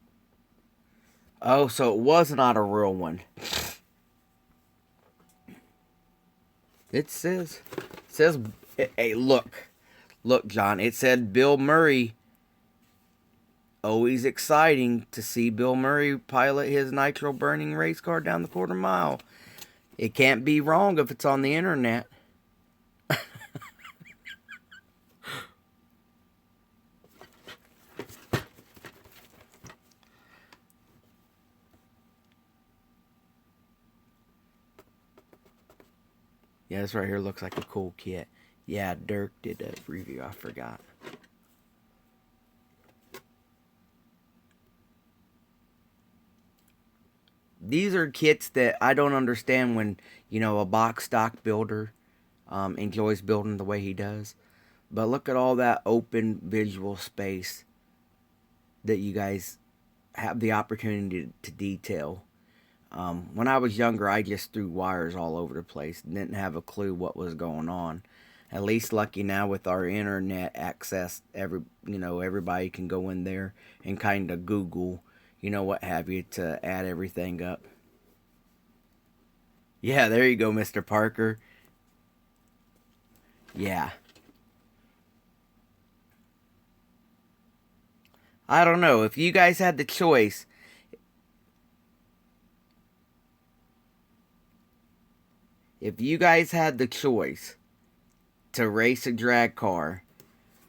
Oh, so it was not a real one. It says, hey, look, John. It said Bill Murray. Always exciting to see Bill Murray pilot his nitro burning race car down the quarter mile. It can't be wrong if it's on the internet. Yeah, this right here looks like a cool kit. Yeah, Dirk did a review. I forgot. These are kits that I don't understand when, a box stock builder enjoys building the way he does. But look at all that open visual space that you guys have the opportunity to detail. When I was younger, I just threw wires all over the place. Didn't have a clue what was going on. At least lucky now with our internet access, everybody can go in there and kind of Google, what have you, to add everything up. Yeah, there you go, Mr. Parker. Yeah. I don't know. If you guys had the choice, if you guys had the choice to race a drag car,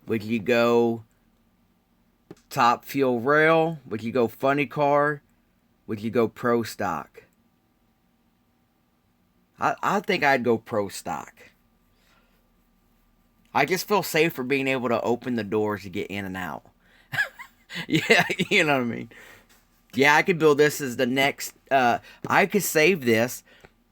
would you go top fuel rail? Would you go funny car? Would you go pro stock? I think I'd go pro stock. I just feel safer being able to open the doors to get in and out. Yeah, you know what I mean? Yeah, I could build this as the next. I could save this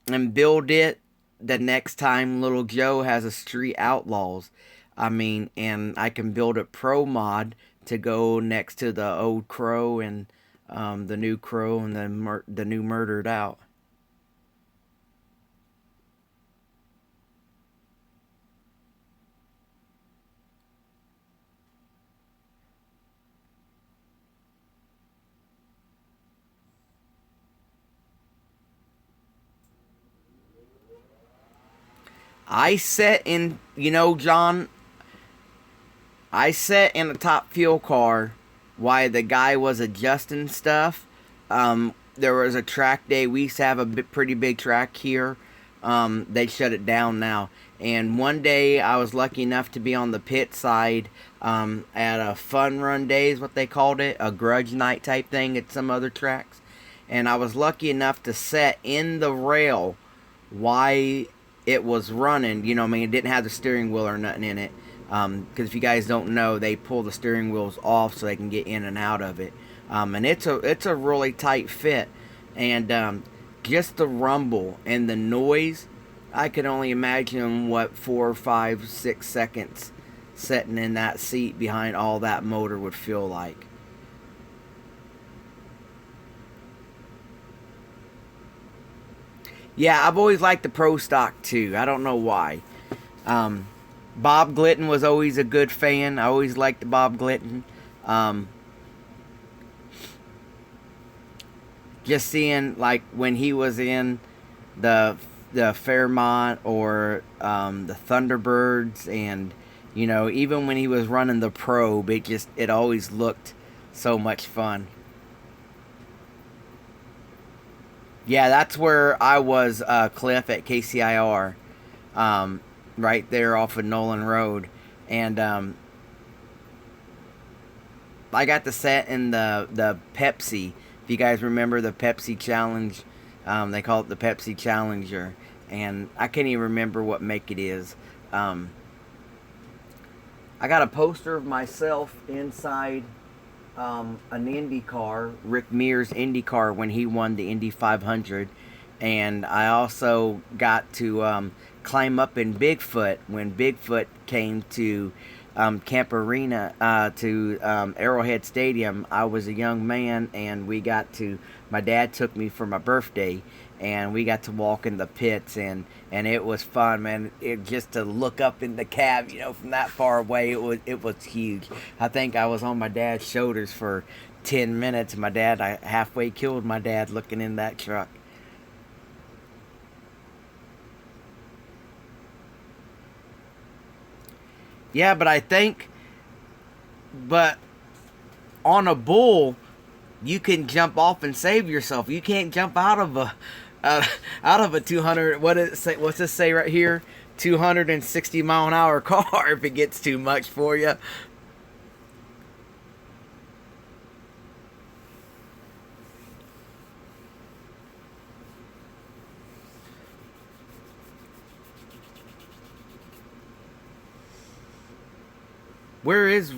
and build it the next time Little Joe has a Street Outlaws. I mean, and I can build a pro mod to go next to the old Crow and the new Crow and the new Murdered Out. I set in, John, I sat in a top fuel car while the guy was adjusting stuff. There was a track day. We used to have a pretty big track here. They shut it down now. And one day I was lucky enough to be on the pit side at a fun run day is what they called it. A grudge night type thing at some other tracks. And I was lucky enough to set in the rail while it was running. I mean, it didn't have the steering wheel or nothing in it. Because if you guys don't know, they pull the steering wheels off so they can get in and out of it. And it's a really tight fit, and just the rumble and the noise, I can only imagine what 4, 5, 6 seconds sitting in that seat behind all that motor would feel like. Yeah, I've always liked the Pro Stock too. I don't know why. Um, Bob Glidden was always a good fan. I always liked Bob Glidden. Um, just seeing like when he was in the the Fairmont or the Thunderbirds, and even when he was running the Probe, it always looked so much fun. Yeah, that's where I was, Cliff, at KCIR, um, right there off of Nolan Road, and I got to set in the Pepsi. If you guys remember the Pepsi Challenge, they call it the Pepsi Challenger, and I can't even remember what make it is. Um, I got a poster of myself inside an Indy car, Rick Mears Indy car when he won the Indy 500, and I also got to climb up in Bigfoot when Bigfoot came to Camp Arena, to Arrowhead Stadium. I was a young man, and my dad took me for my birthday, and we got to walk in the pits, and it was fun, man. It just to look up in the cab, from that far away, it was huge. I think I was on my dad's shoulders for 10 minutes. I halfway killed my dad looking in that truck. Yeah, but on a bull, you can jump off and save yourself. You can't jump uh, out of a 200. What does it say? What's this say right here? 260-mile-an-hour car if it gets too much for you. Where is?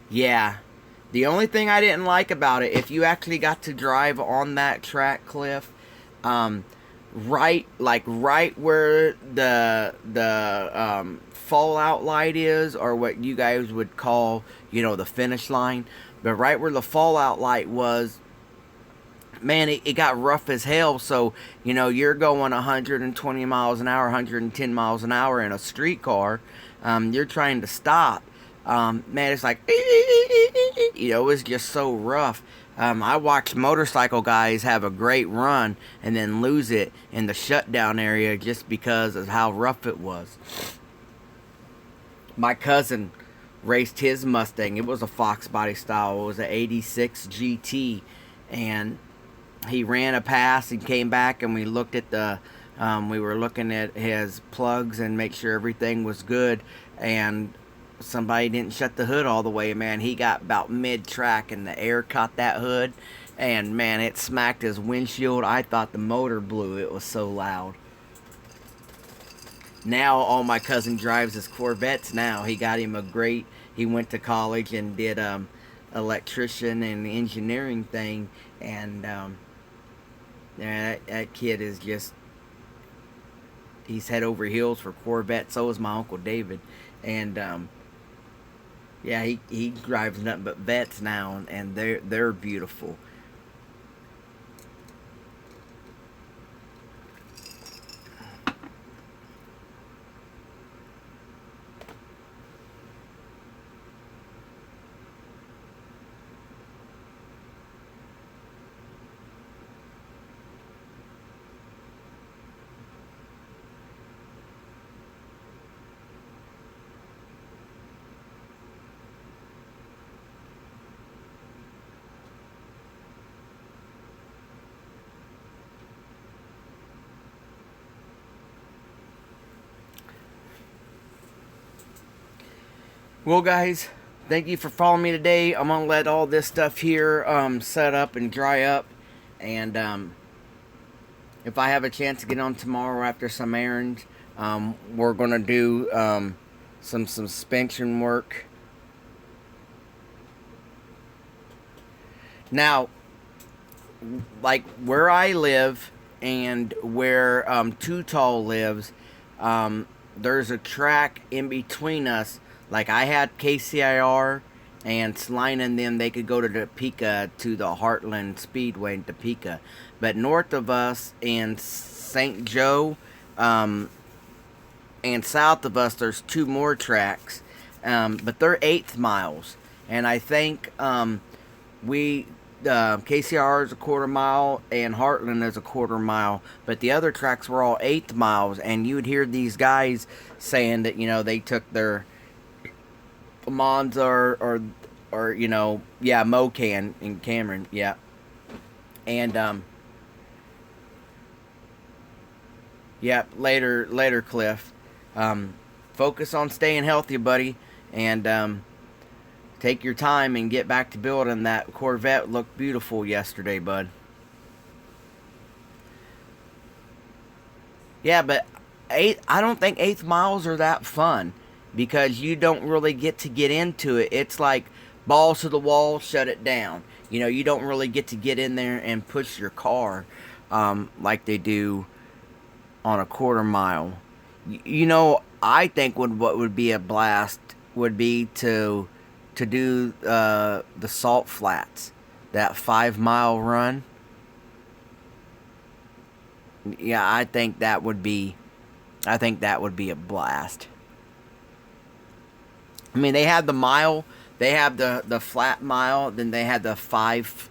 Yeah. The only thing I didn't like about it, if you actually got to drive on that track, Cliff, um, right where the fallout light is, or what you guys would call, the finish line. But right where the fallout light was, man, it got rough as hell. So, you're going 120 miles an hour, 110 miles an hour in a street car. You're trying to stop. Man, it's like, it was just so rough. I watched motorcycle guys have a great run and then lose it in the shutdown area just because of how rough it was. My cousin raced his Mustang. It was a Fox body style. It was an 86 GT. And he ran a pass and came back, and we looked at we were looking at his plugs and make sure everything was good. And somebody didn't shut the hood all the way, man. He got about mid-track and the air caught that hood, and man, it smacked his windshield. I thought the motor blew. It was so loud. Now all my cousin drives is Corvettes now. He got him he went to college and did electrician and engineering thing, and that kid is just, he's head over heels for Corvette. So is my Uncle David. And yeah, he drives nothing but vets now, and they're beautiful. Well, guys, thank you for following me today. I'm going to let all this stuff here set up and dry up. And if I have a chance to get on tomorrow after some errands, we're going to do some suspension work. Now, like where I live and where Too Tall lives, there's a track in between us. Like I had KCIR and Salina and them, they could go to Topeka to the Heartland Speedway in Topeka. But north of us in St. Joe and south of us, there's two more tracks. But they're 1/8 miles. And I think KCR is a 1/4 mile and Heartland is a 1/4 mile, but the other tracks were all 1/8 miles. And you would hear these guys saying that they took their Monza or Mocan in Cameron, yeah, and later Cliff, focus on staying healthy, buddy, and take your time and get back to building. That Corvette looked beautiful yesterday, bud. Yeah, but I don't think 1/8 miles are that fun, because you don't really get into it. It's like balls to the wall, shut it down. You don't really get to get in there and push your car like they do on a 1/4 mile. I think what would be a blast would be to do the Salt Flats, that 5-mile run. Yeah, I think that would be a blast. I mean, they have the mile, they have the flat mile, then they have the 5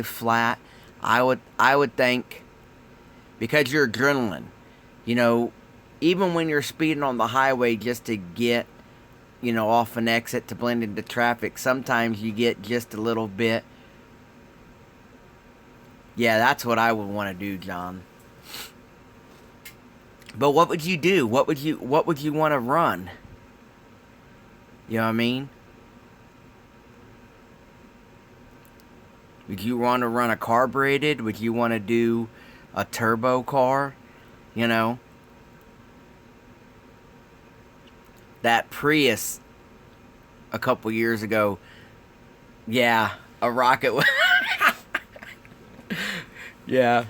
flat. I would think, because you're adrenaline, even when you're speeding on the highway just to get, off an exit to blend into traffic, sometimes you get just a little bit. Yeah, that's what I would want to do, John. But what would you do? What would you want to run? You know what I mean? Would you want to run a carbureted? Would you want to do a turbo car? That Prius a couple years ago. Yeah, a rocket. Yeah.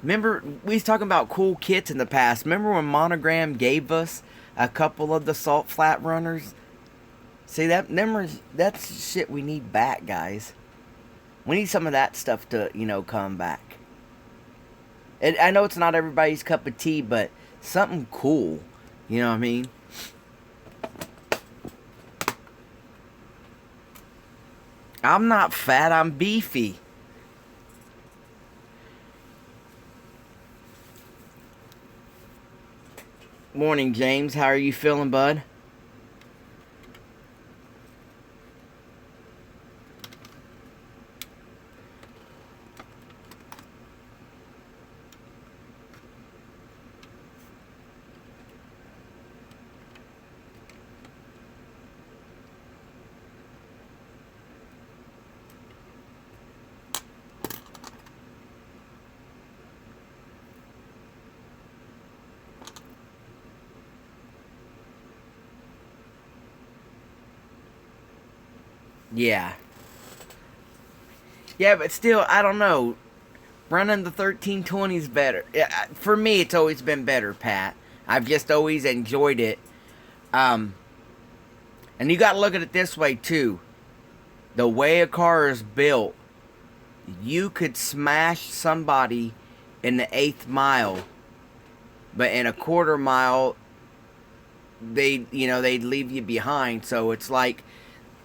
Remember, we was talking about cool kits in the past. Remember when Monogram gave us a couple of the Salt Flat Runners? See, that's shit we need back, guys. We need some of that stuff to, come back. And I know it's not everybody's cup of tea, but something cool. You know what I mean? I'm not fat, I'm beefy. Morning, James. How are you feeling, bud? Yeah. Yeah, but still, I don't know. Running the 1320 is better. For me, it's always been better, Pat. I've just always enjoyed it. Um, and you got to look at it this way, too. The way a car is built, you could smash somebody in the eighth mile, but in a quarter mile, they'd leave you behind. So it's like,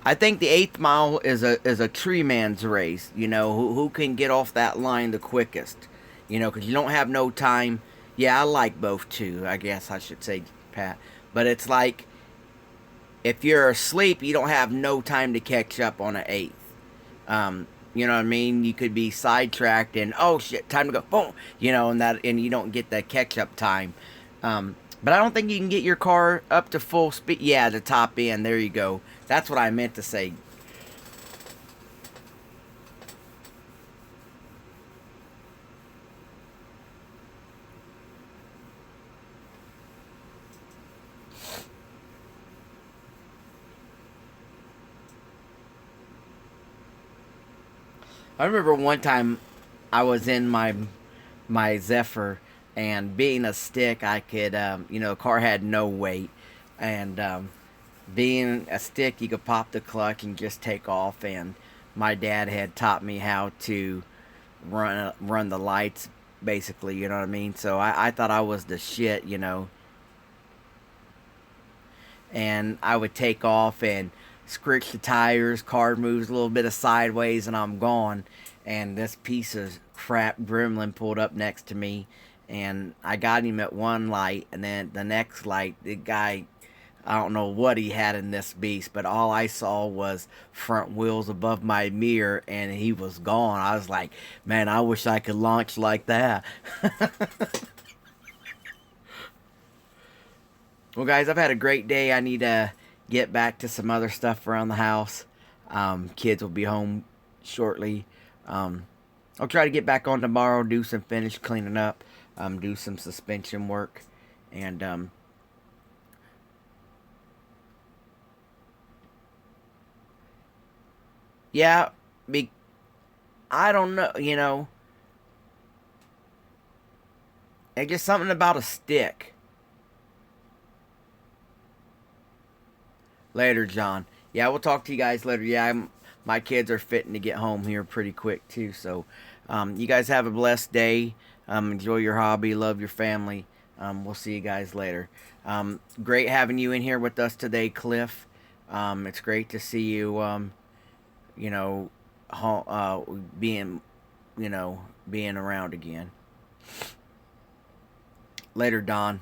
I think the eighth mile is a tree man's race. Who can get off that line the quickest. Because you don't have no time. Yeah, I like both too. I guess I should say, Pat. But it's like, if you're asleep, you don't have no time to catch up on an eighth. You know what I mean? You could be sidetracked and, oh shit, time to go, boom. And you don't get the catch up time. But I don't think you can get your car up to full speed. Yeah, the top end. There you go. That's what I meant to say. I remember one time I was in my Zephyr, and being a stick, I could, the car had no weight, and being a stick, you could pop the clutch and just take off. And my dad had taught me how to run the lights, basically. You know what I mean? So I thought I was the shit. And I would take off and scritch the tires. Car moves a little bit of sideways, and I'm gone. And this piece of crap gremlin pulled up next to me, and I got him at one light, and then the next light, the guy, I don't know what he had in this beast, but all I saw was front wheels above my mirror, and he was gone. I was like, man, I wish I could launch like that. Well, guys, I've had a great day. I need to get back to some other stuff around the house. Kids will be home shortly. Um, I'll try to get back on tomorrow, do some finish cleaning up, do some suspension work, and yeah, be, I don't know, it's just something about a stick. Later, John. Yeah, we'll talk to you guys later. Yeah, my kids are fitting to get home here pretty quick too. So, you guys have a blessed day. Enjoy your hobby. Love your family. We'll see you guys later. Great having you in here with us today, Cliff. It's great to see you. You know, being, being around again. Later, Don.